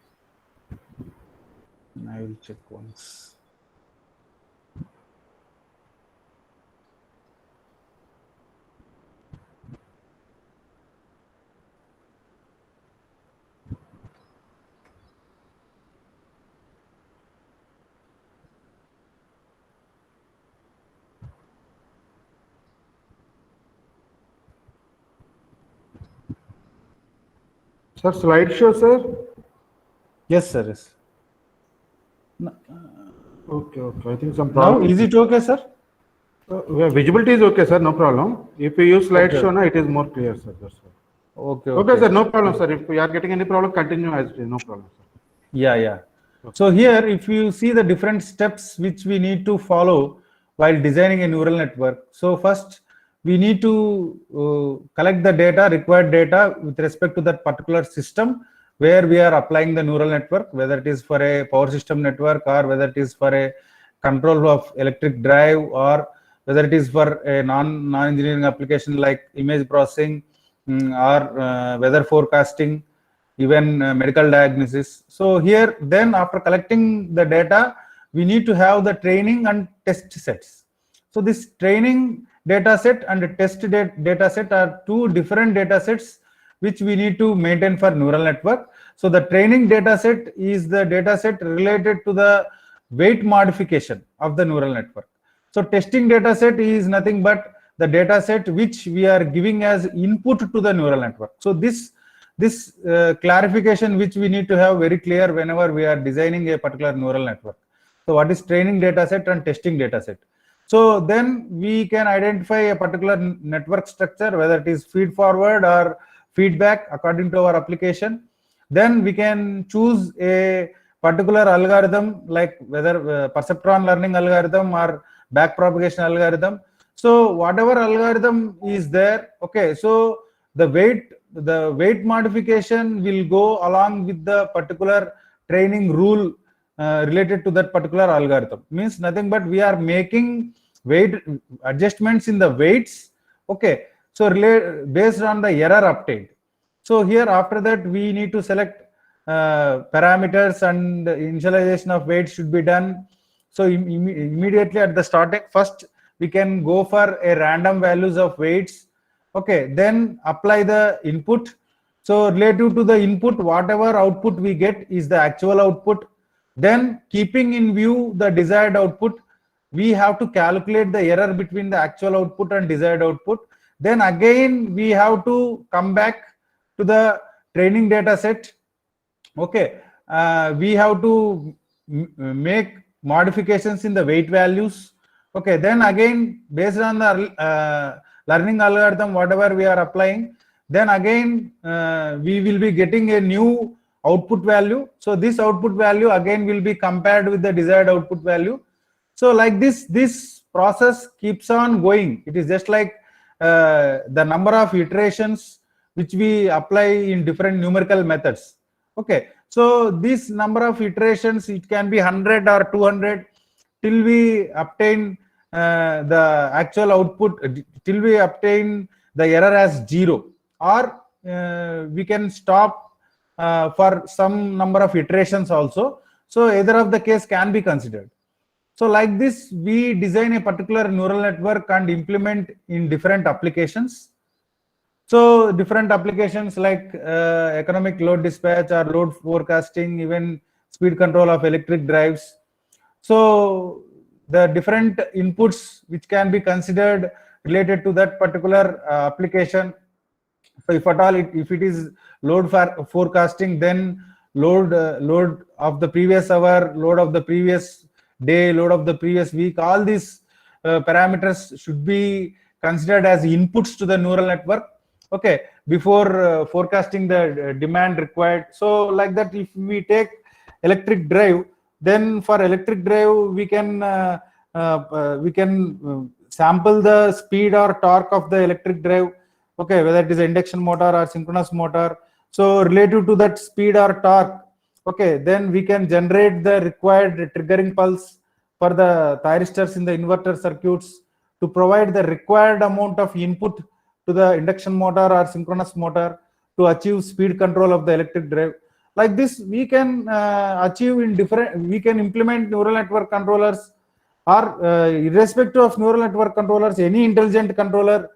Speaker 2: I will check once.
Speaker 1: Sir, slideshow, sir?
Speaker 2: Yes, sir. Yes.
Speaker 1: Okay, I think some
Speaker 2: Now
Speaker 1: problem.
Speaker 2: is it okay, sir?
Speaker 1: Visibility is okay, sir, no problem. If you use slideshow,
Speaker 2: Okay.
Speaker 1: no, it is more clear, sir. That's all.
Speaker 2: Okay.
Speaker 1: Okay, sir, no problem, sir. If you are getting any problem, continue as it is, no problem, sir.
Speaker 2: Yeah. So here, if you see the different steps which we need to follow while designing a neural network. So first, we need to collect the data, required data with respect to that particular system where we are applying the neural network, whether it is for a power system network or whether it is for a control of electric drive or whether it is for a non-engineering application like image processing or weather forecasting, even medical diagnosis. So here, then after collecting the data, we need to have the training and test sets. So this training data set and test data set are two different data sets which we need to maintain for neural network. So the training data set is the data set related to the weight modification of the neural network. So testing data set is nothing but the data set which we are giving as input to the neural network. So this clarification which we need to have very clear whenever we are designing a particular neural network. So what is training data set and testing data set? So then we can identify a particular network structure, whether it is feed forward or feedback according to our application. Then we can choose a particular algorithm like whether perceptron learning algorithm or backpropagation algorithm. So whatever algorithm is there, okay, so the weight modification will go along with the particular training rule related to that particular algorithm. Means nothing but we are making weight adjustments in the weights, okay, so based on the error obtained. So here after that we need to select parameters and initialization of weights should be done. So immediately at the starting, first we can go for a random values of weights. Okay, then apply the input. So relative to the input, whatever output we get is the actual output. Then keeping in view the desired output, we have to calculate the error between the actual output and desired output. Then again, we have to come back to the training data set. Okay, we have to make modifications in the weight values. Okay, then again, based on the learning algorithm, whatever we are applying, then again, we will be getting a new output value. So this output value again will be compared with the desired output value. So like this process keeps on going. It is just like the number of iterations which we apply in different numerical methods. Okay, so this number of iterations, it can be 100 or 200 till we obtain the actual output, till we obtain the error as 0, or we can stop for some number of iterations also. So either of the case can be considered. So like this, we design a particular neural network and implement in different applications. So different applications like economic load dispatch or load forecasting, even speed control of electric drives. So the different inputs which can be considered related to that particular application. So if at all, if it is load forecasting, then load of the previous hour, load of the previous day, load of the previous week, all these parameters should be considered as inputs to the neural network. Okay, before forecasting the demand required. So like that, if we take electric drive, then for electric drive we can sample the speed or torque of the electric drive. Okay, whether it is induction motor or synchronous motor. So relative to that speed or torque, okay, then we can generate the required triggering pulse for the thyristors in the inverter circuits to provide the required amount of input to the induction motor or synchronous motor to achieve speed control of the electric drive. Like this, we can achieve in different, we can implement neural network controllers, or irrespective of neural network controllers, any intelligent controller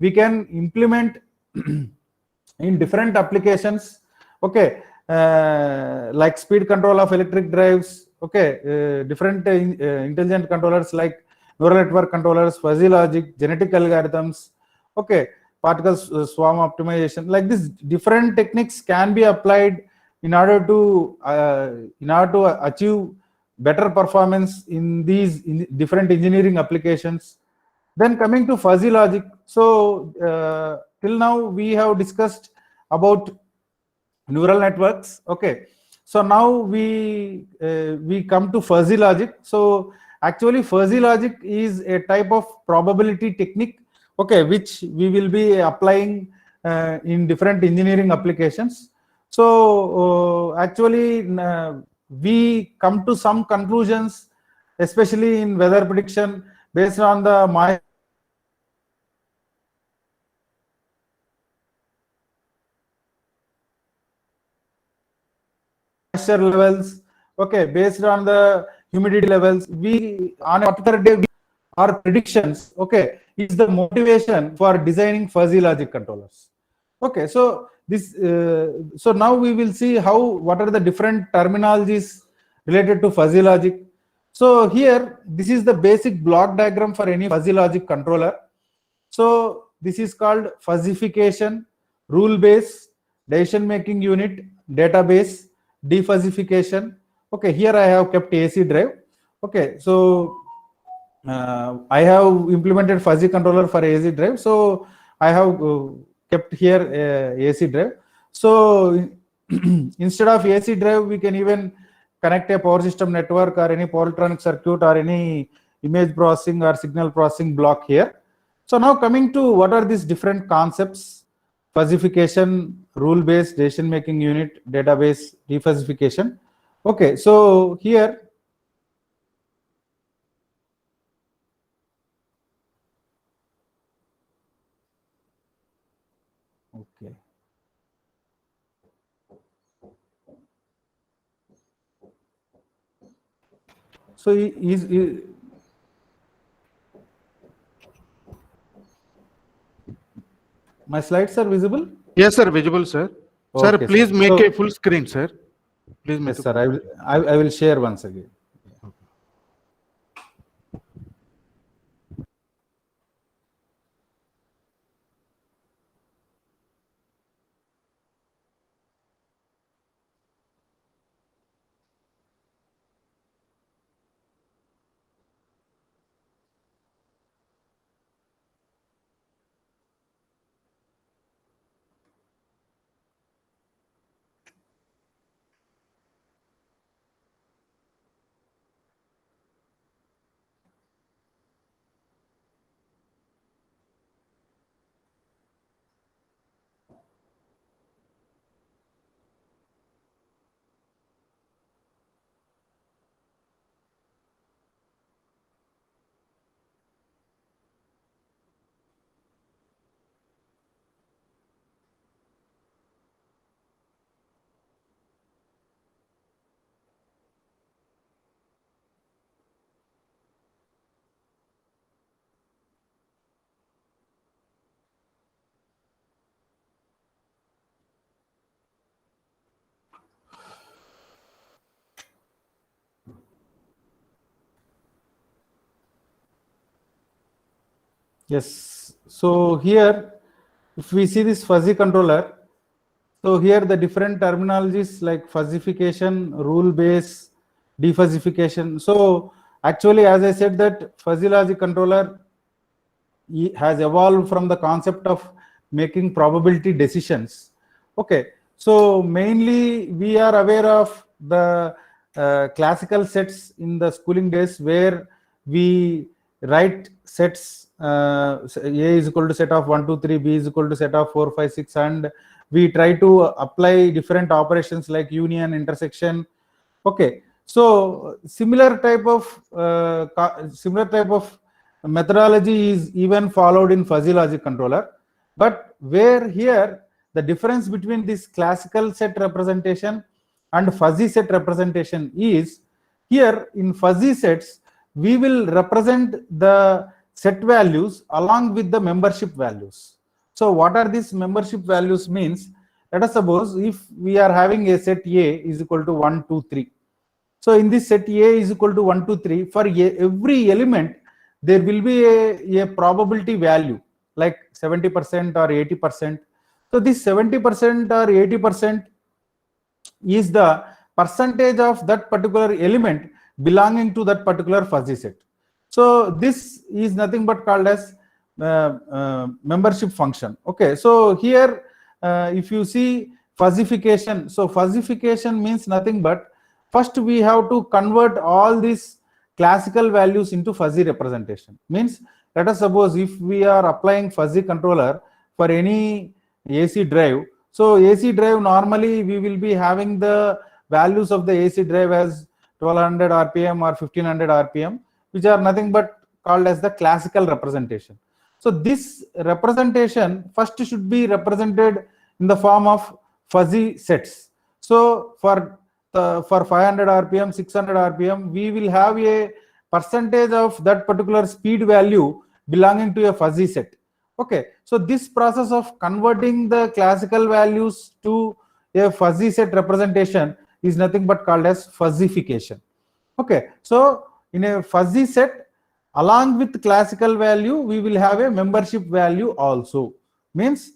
Speaker 2: we can implement in different applications. Okay, like speed control of electric drives. Okay, different intelligent controllers like neural network controllers, fuzzy logic, genetic algorithms. Okay, particle swarm optimization. Like this, different techniques can be applied in order to achieve better performance in these different engineering applications. Then coming to fuzzy logic. So till now we have discussed about neural networks. Okay, so now we come to fuzzy logic. So actually fuzzy logic is a type of probability technique, okay, which we will be applying in different engineering applications. So actually we come to some conclusions, especially in weather prediction, based on the moisture levels, okay, based on the humidity levels, we on a particular day our predictions, okay, is the motivation for designing fuzzy logic controllers. Okay, so this so now we will see what are the different terminologies related to fuzzy logic. So here, this is the basic block diagram for any fuzzy logic controller. So this is called fuzzification, rule base, decision making unit, database, defuzzification. Okay, here I have kept AC drive. Okay, so I have implemented fuzzy controller for AC drive. So I have kept here AC drive. So instead of AC drive, we can even connect a power system network or any power electronic circuit or any image processing or signal processing block here. So now coming to what are these different concepts: fuzzification, rule-based decision-making unit, database, defuzzification. Okay, so here okay. So My slides are visible?
Speaker 1: Yes, sir, visible, sir. Sir,
Speaker 2: Okay,
Speaker 1: please
Speaker 2: sir.
Speaker 1: make
Speaker 2: So-
Speaker 1: a full screen, sir. Please make
Speaker 2: Yes, sir. I will share once again. Yes. So here, if we see this fuzzy controller, so here the different terminologies like fuzzification, rule base, defuzzification. So actually, as I said, that fuzzy logic controller has evolved from the concept of making probability decisions. Okay, so mainly we are aware of the classical sets in the schooling days where we write sets A is equal to set of 1 2 3, B is equal to set of 4 5 6, and we try to apply different operations like union, intersection. Okay, so similar type of methodology is even followed in fuzzy logic controller, but where here the difference between this classical set representation and fuzzy set representation is, here in fuzzy sets we will represent the set values along with the membership values. So what are these membership values means? Let us suppose if we are having a set A is equal to 1 2 3. So in this set A is equal to 1 2 3, for every element there will be a probability value like 70% or 80%. So this 70% or 80% is the percentage of that particular element belonging to that particular fuzzy set. So this is nothing but called as membership function. Okay, so here if you see fuzzification, so fuzzification means nothing but first we have to convert all these classical values into fuzzy representation. Means let us suppose if we are applying fuzzy controller for any AC drive, so AC drive normally we will be having the values of the AC drive as 1200 rpm or 1500 rpm, which are nothing but called as the classical representation. So this representation first should be represented in the form of fuzzy sets. So for 500 rpm, 600 rpm, we will have a percentage of that particular speed value belonging to a fuzzy set. Okay, so this process of converting the classical values to a fuzzy set representation is nothing but called as fuzzification. Okay, so in a fuzzy set, along with classical value, we will have a membership value also. Means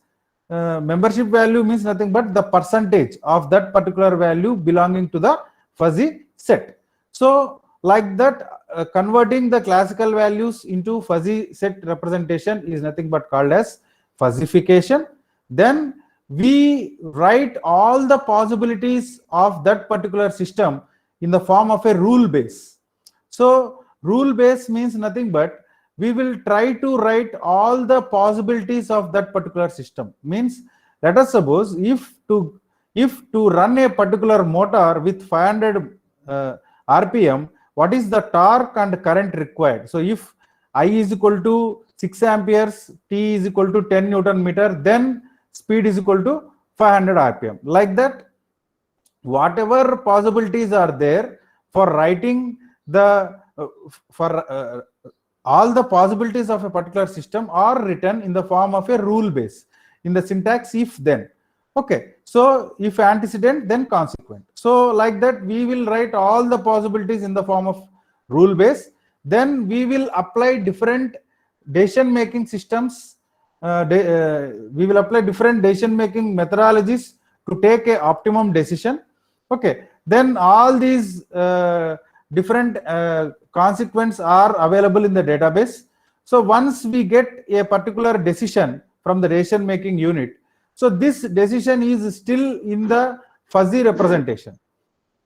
Speaker 2: membership value means nothing but the percentage of that particular value belonging to the fuzzy set. So like that, converting the classical values into fuzzy set representation is nothing but called as fuzzification. Then we write all the possibilities of that particular system in the form of a rule base. So rule base means nothing but we will try to write all the possibilities of that particular system. Means let us suppose if to run a particular motor with 500 rpm, what is the torque and current required? So if I is equal to 6 amperes, T is equal to 10 Newton meter, then speed is equal to 500 rpm. Like that, whatever possibilities are there for writing the all the possibilities of a particular system are written in the form of a rule base. in the syntax if then. Okay, so if antecedent then consequent. So like that we will write all the possibilities in the form of rule base. Then we will apply different decision making systems. We will apply different decision making methodologies to take a optimum decision. Okay, then all these different consequences are available in the database. So once we get a particular decision from the decision making unit, so this decision is still in the fuzzy representation.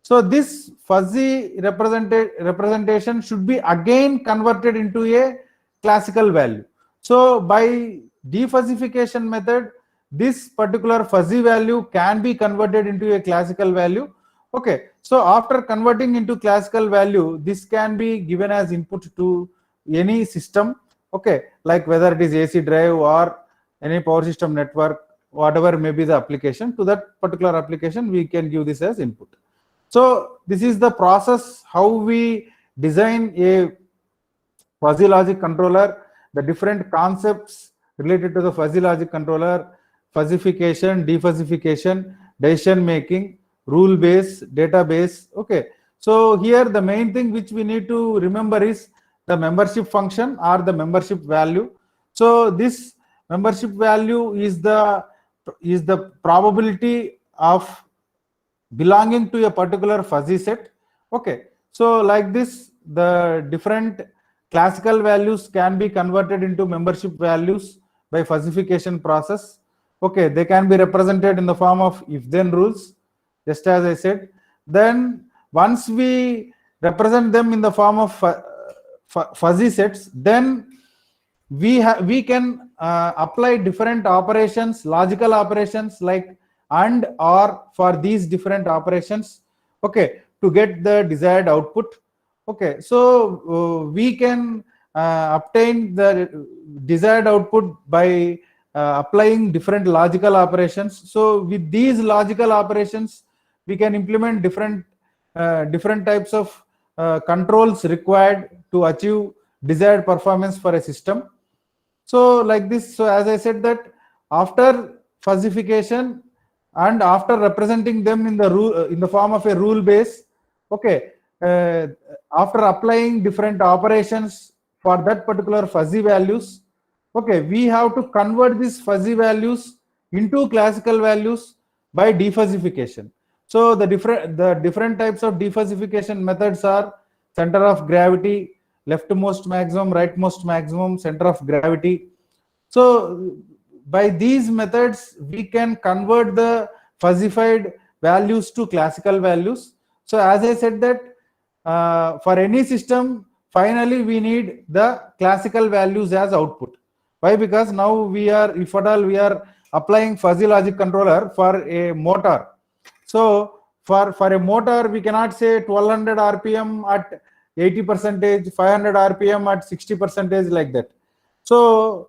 Speaker 2: So this fuzzy representation should be again converted into a classical value. So by defuzzification method, this particular fuzzy value can be converted into a classical value. Okay, so after converting into classical value, this can be given as input to any system. Okay, like whether it is AC drive or any power system network, whatever may be the application, to that particular application we can give this as input. So this is the process how we design a fuzzy logic controller, the different concepts related to the fuzzy logic controller, fuzzification, defuzzification, decision making, rule base, database. Okay, so here the main thing which we need to remember is the membership function or the membership value. So this membership value is the probability of belonging to a particular fuzzy set. Okay, so like this the different classical values can be converted into membership values by fuzzification process. Okay, they can be represented in the form of if then rules, just as I said. Then once we represent them in the form of fuzzy sets, then we can apply different operations, logical operations like and or for these different operations, okay, to get the desired output. Okay, so we can obtain the desired output by applying different logical operations. So with these logical operations we can implement different types of controls required to achieve desired performance for a system. So like this, so as I said that after fuzzification and after representing them in the rule in the form of a rule base, okay, after applying different operations for that particular fuzzy values, okay, we have to convert these fuzzy values into classical values by defuzzification. So the different types of defuzzification methods are center of gravity, leftmost maximum, rightmost maximum, center of gravity. So by these methods we can convert the fuzzified values to classical values. So as I said that for any system finally we need the classical values as output. Why? Because now we are, if at all we are applying fuzzy logic controller for a motor. So for a motor we cannot say 1200 rpm at 80%, 500 rpm at 60%, like that. So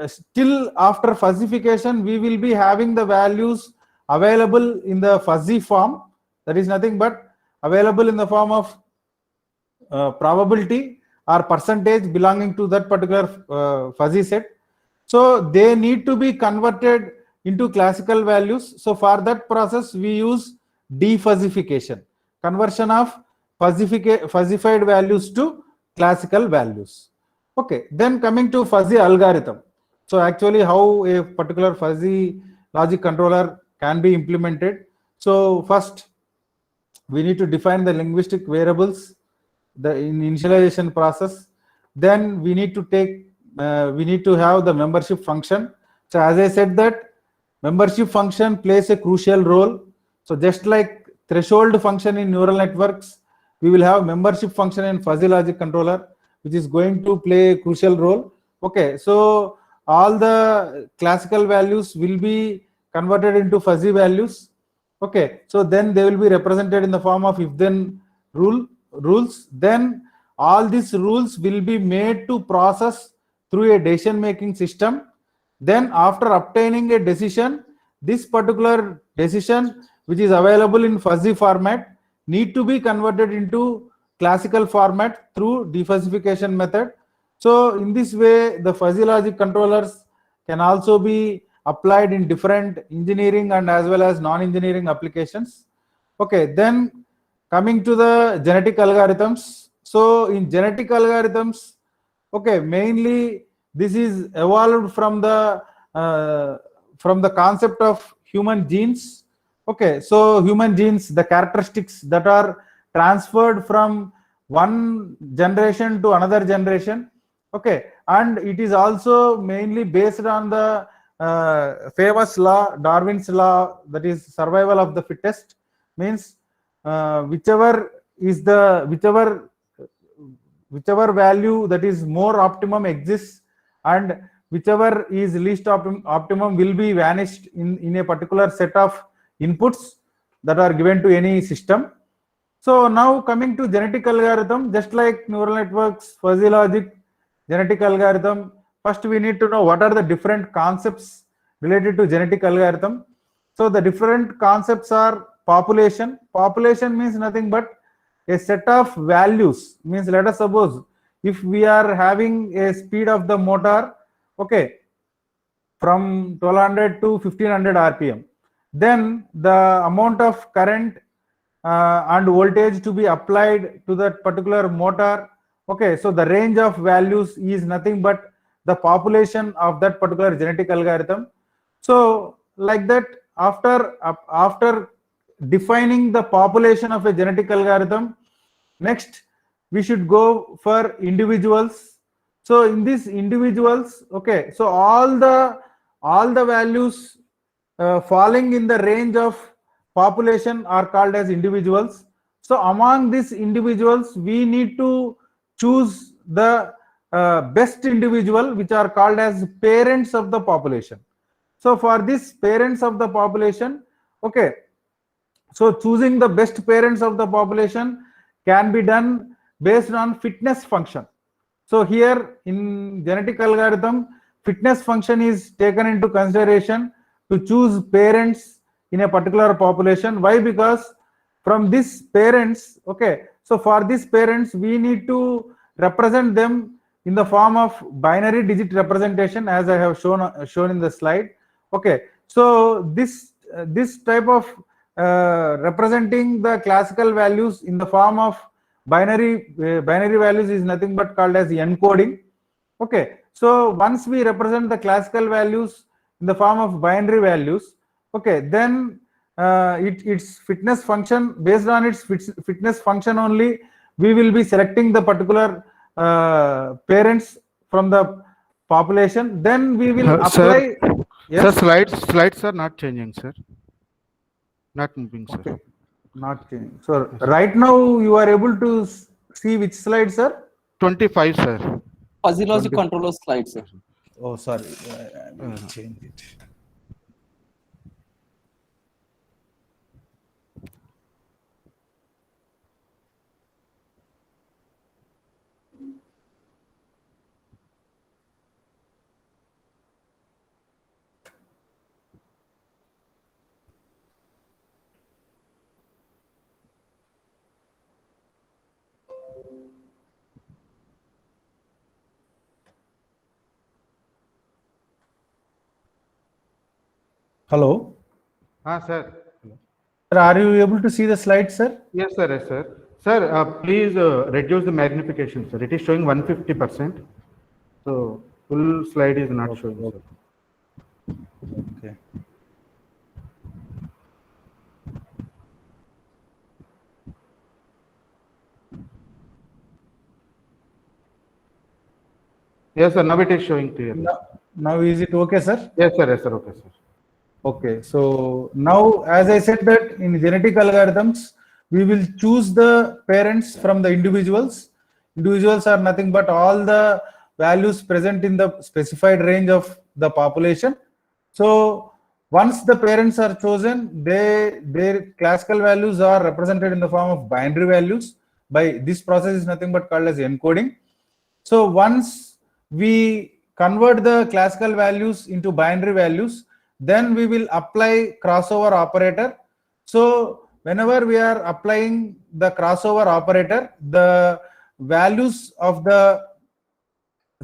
Speaker 2: still after fuzzification we will be having the values available in the fuzzy form, that is nothing but available in the form of probability or percentage belonging to that particular fuzzy set. So they need to be converted into classical values. So for that process we use defuzzification, conversion of fuzzified values to classical values. Okay, then coming to fuzzy algorithm. So actually how a particular fuzzy logic controller can be implemented. So first we need to define the linguistic variables in initialization process. Then we need to take we need to have the membership function. So as I said that membership function plays a crucial role. So just like threshold function in neural networks, we will have membership function in fuzzy logic controller, which is going to play a crucial role. Okay, so all the classical values will be converted into fuzzy values. Okay, so then they will be represented in the form of if then rules. Then all these rules will be made to process through a decision making system. Then after obtaining a decision, this particular decision which is available in fuzzy format need to be converted into classical format through defuzzification method. So in this way the fuzzy logic controllers can also be applied in different engineering and as well as non-engineering applications. Okay, then coming to the genetic algorithms. So in genetic algorithms, okay, mainly this is evolved from the concept of human genes. Okay, so human genes, the characteristics that are transferred from one generation to another generation. Okay, and it is also mainly based on the famous law, Darwin's law, that is survival of the fittest. Means whichever value that is more optimum exists, and whichever is least optimum will be vanished in a particular set of inputs that are given to any system. So now coming to genetic algorithm, just like neural networks, fuzzy logic, genetic algorithm, first we need to know what are the different concepts related to genetic algorithm. So the different concepts are population. Population means nothing but a set of values. Means let us suppose if we are having a speed of the motor, okay, from 1200 to 1500 rpm, then the amount of current and voltage to be applied to that particular motor, okay, so the range of values is nothing but the population of that particular genetic algorithm. So like that, after defining the population of a genetic algorithm, next we should go for individuals. So in these individuals, okay, so all the values falling in the range of population are called as individuals. So among these individuals, we need to choose the best individual, which are called as parents of the population. So for this parents of the population, okay, so choosing the best parents of the population can be done based on fitness function. So here in genetic algorithm, fitness function is taken into consideration to choose parents in a particular population. Why? Because from these parents, okay, so for these parents we need to represent them in the form of binary digit representation, as I have shown in the slide. Okay, so this type of representing the classical values in the form of binary values is nothing but called as encoding. Okay, so once we represent the classical values in the form of binary values, okay, then its fitness function, based on its fitness function only, we will be selecting the particular parents from the population. Then we will apply.
Speaker 1: Sir,
Speaker 2: Yes?
Speaker 1: sir, slides are not changing, sir. Not moving, sir.
Speaker 2: Okay. Not changing. So right now you are able to see which slide, sir?
Speaker 1: 25, sir.
Speaker 3: Fuzzy logic controller slide, sir.
Speaker 2: Oh, sorry. I will change it. Hello.
Speaker 1: Sir.
Speaker 2: Sir, are you able to see the slide, sir?
Speaker 1: Yes, sir. Yes, sir. Sir, please reduce the magnification, sir. It is showing 150%. So full slide is not showing, sir.
Speaker 2: Okay.
Speaker 1: Yes, sir. Now it is showing clear.
Speaker 2: Now is it okay, sir?
Speaker 1: Yes, sir. Yes, sir. Okay, sir.
Speaker 2: Okay, so now as I said that in genetic algorithms, we will choose the parents from the individuals. Individuals are nothing but all the values present in the specified range of the population. So once the parents are chosen, their classical values are represented in the form of binary values. By this process is nothing but called as encoding. So once we convert the classical values into binary values, then we will apply crossover operator. So whenever we are applying the crossover operator, the values of the,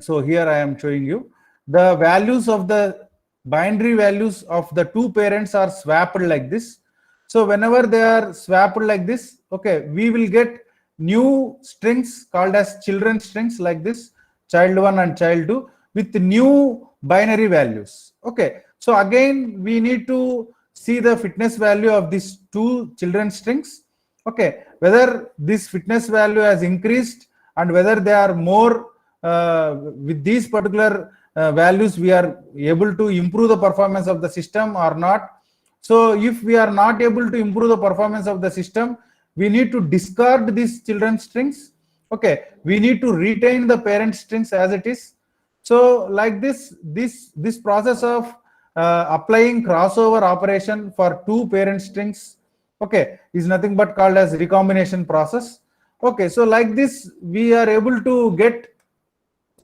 Speaker 2: so here I am showing you the values of the binary values of the two parents are swapped like this. So whenever they are swapped like this, okay, we will get new strings called as children strings like this, child1 and child2 with new binary values. Okay, so again we need to see the fitness value of these two children strings. Okay, whether this fitness value has increased and whether they are more with these particular values we are able to improve the performance of the system or not. So if we are not able to improve the performance of the system, we need to discard these children strings. Okay, we need to retain the parent strings as it is. So like this process of applying crossover operation for two parent strings, okay, is nothing but called as recombination process. Okay, so like this we are able to get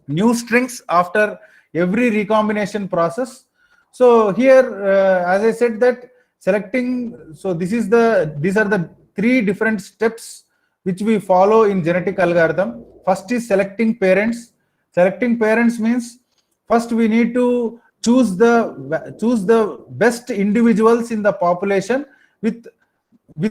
Speaker 2: new strings after every recombination process. So here, as I said that selecting, so these are the three different steps which we follow in genetic algorithm. First is selecting parents. Selecting parents means first we need to choose the best individuals in the population with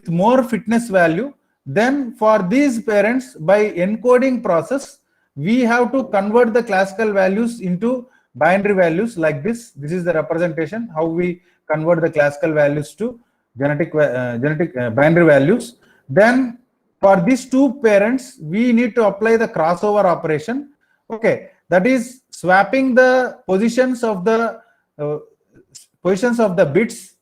Speaker 2: more fitness value. Then for these parents, by encoding process, we have to convert the classical values into binary values like this. This is the representation how we convert the classical values to genetic binary values. Then for these two parents, we need to apply the crossover operation. Okay, that is swapping the positions of the bits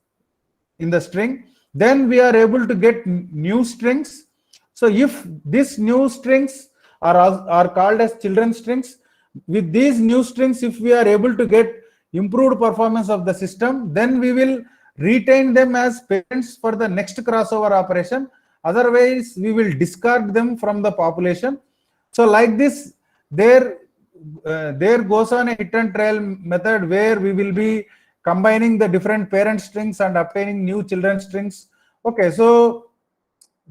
Speaker 2: in the string. Then we are able to get new strings. So if these new strings are called as children strings, with these new strings, if we are able to get improved performance of the system, then we will retain them as parents for the next crossover operation. Otherwise, we will discard them from the population. So like this, there goes on a hit and trail method where we will be combining the different parent strings and obtaining new children strings. Okay, so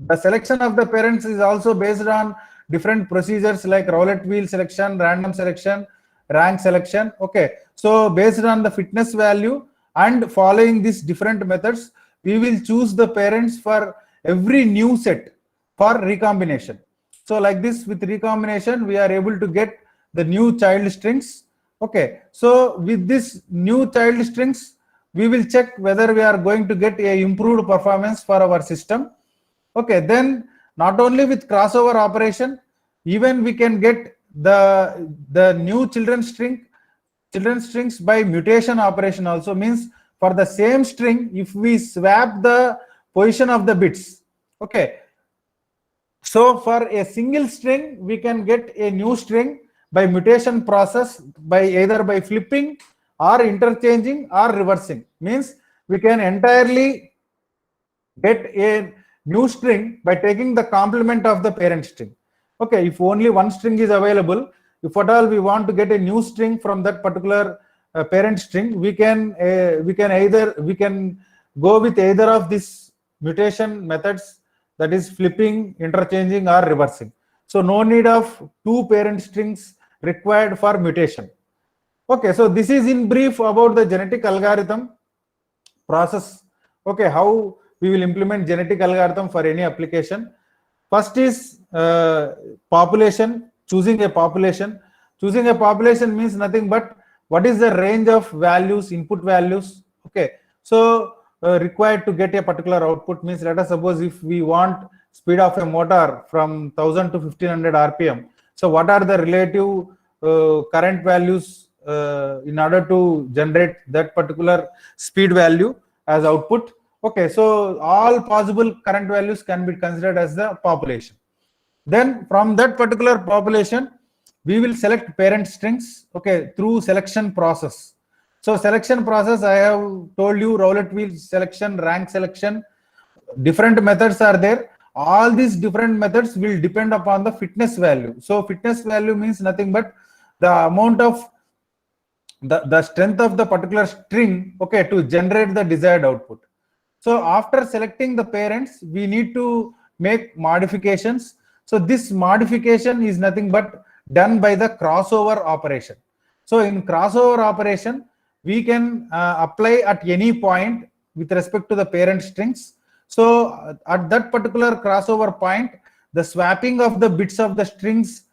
Speaker 2: the selection of the parents is also based on different procedures like roulette wheel selection, random selection, rank selection. Okay, so based on the fitness value and following these different methods, we will choose the parents for every new set for recombination. So like this, with recombination, we are able to get the new child strings. Okay, so with this new child strings, we will check whether we are going to get a improved performance for our system. Okay, then not only with crossover operation, even we can get the new children strings by mutation operation also. Means for the same string, if we swap the position of the bits, okay, so for a single string we can get a new string by mutation process, by either by flipping or interchanging or reversing. Means we can entirely get a new string by taking the complement of the parent string. Okay, if only one string is available, if at all we want to get a new string from that particular parent string, we can go with either of these mutation methods, that is flipping, interchanging or reversing. So no need of two parent strings required for mutation. Okay, so this is in brief about the genetic algorithm process. Okay, how we will implement genetic algorithm for any application. First is population, choosing a population. Choosing a population means nothing but what is the range of values, input values. Okay, so required to get a particular output. Means let us suppose if we want speed of a motor from 1000 to 1500 RPM. So what are the relative current values in order to generate that particular speed value as output? Okay, so all possible current values can be considered as the population. Then from that particular population, we will select parent strings, okay, through selection process. So selection process, I have told you, roulette wheel selection, rank selection, different methods are there. All these different methods will depend upon the fitness value. So fitness value means nothing but the amount of the strength of the particular string, okay, to generate the desired output. So after selecting the parents, we need to make modifications. So this modification is nothing but done by the crossover operation. So in crossover operation, we can apply at any point with respect to the parent strings. So at that particular crossover point, the swapping of the bits of the strings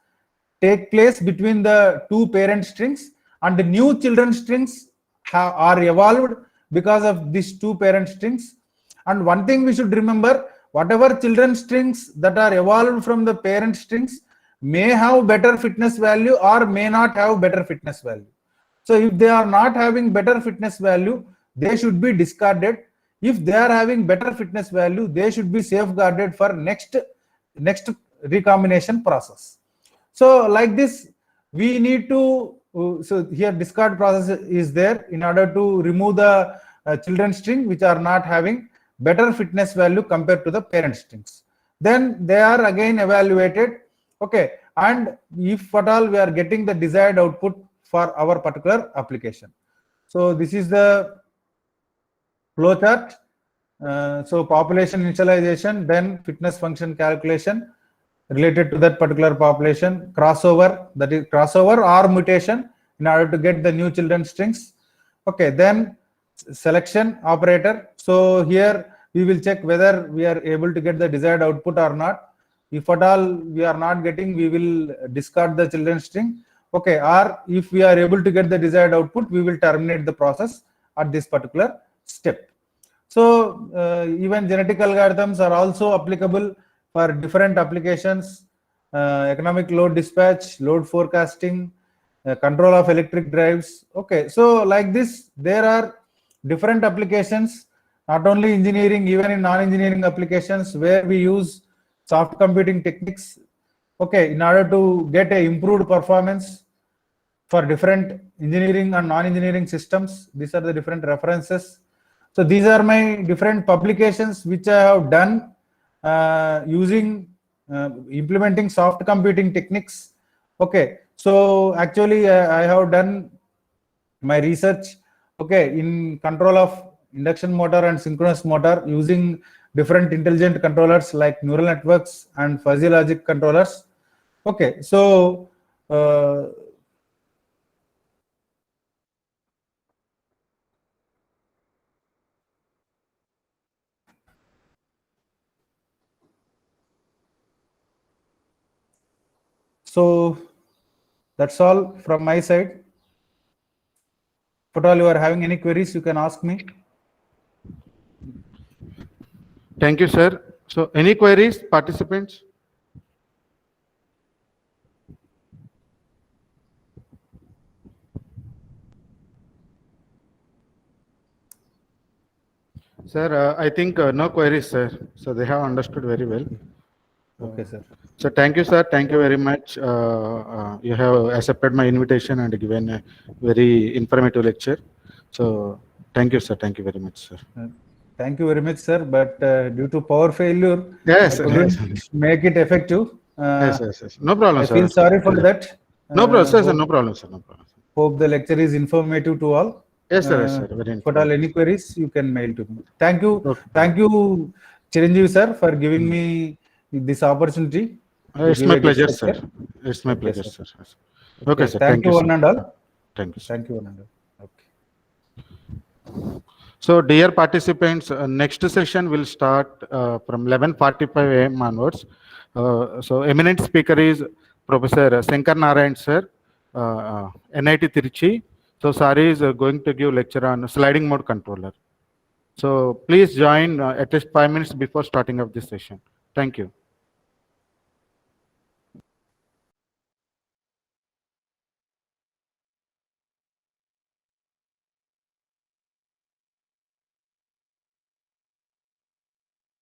Speaker 2: take place between the two parent strings, and the new children strings are evolved because of these two parent strings. And one thing we should remember, whatever children strings that are evolved from the parent strings may have better fitness value or may not have better fitness value. So if they are not having better fitness value, they should be discarded. If they are having better fitness value, they should be safeguarded for next recombination process. So like this, we need to, so here discard process is there in order to remove the children string which are not having better fitness value compared to the parent strings. Then they are again evaluated. Okay, and if at all we are getting the desired output for our particular application. So this is the flow chart. So population initialization, then fitness function calculation related to that particular population, crossover, that is crossover or mutation in order to get the new children strings. Okay, then selection operator. So here we will check whether we are able to get the desired output or not. If at all we are not getting, we will discard the children string. Okay, or if we are able to get the desired output, we will terminate the process at this particular step. So even genetic algorithms are also applicable for different applications, economic load dispatch, load forecasting, control of electric drives. Okay, so like this, there are different applications, not only engineering, even in non-engineering applications where we use soft computing techniques, okay, in order to get a improved performance for different engineering and non-engineering systems. These are the different references. So these are my different publications which I have done using implementing soft computing techniques. Okay, so actually I have done my research, okay, in control of induction motor and synchronous motor using different intelligent controllers like neural networks and fuzzy logic controllers. Okay, so that's all from my side. If at all you are having any queries, you can ask me.
Speaker 1: Thank you, sir. So any queries, participants? Sir, I think no queries, sir. So they have understood very well.
Speaker 2: Okay, sir.
Speaker 1: So thank you, sir. Thank you very much. You have accepted my invitation and given a very informative lecture. So thank you, sir. Thank you very much, sir.
Speaker 2: Thank you very much, sir. But due to power failure,
Speaker 1: Yes,
Speaker 2: I couldn't make it effective.
Speaker 1: yes. No problem,
Speaker 2: I
Speaker 1: sir.
Speaker 2: feel sorry for that.
Speaker 1: No problem, sir. No problem, sir. No problem.
Speaker 2: Hope the lecture is informative to all.
Speaker 1: Yes, sir. Yes, sir. Very
Speaker 2: If at all any queries, you can mail to me. Thank you.
Speaker 1: Okay.
Speaker 2: Thank you, Chiranjeev sir, for giving me this opportunity.
Speaker 1: It's my pleasure, sir. It's my pleasure, sir. Okay, sir.
Speaker 2: Thank you, one and all.
Speaker 1: Thank you, sir.
Speaker 2: Thank you, one and all. Okay.
Speaker 1: So, dear participants, next session will start from 11:45 a.m. onwards. So, eminent speaker is Professor Shankar Narayan, sir, NIT Tiruchi. So, Sari is going to give lecture on sliding mode controller. So, please join at least 5 minutes before starting of this session. Thank you.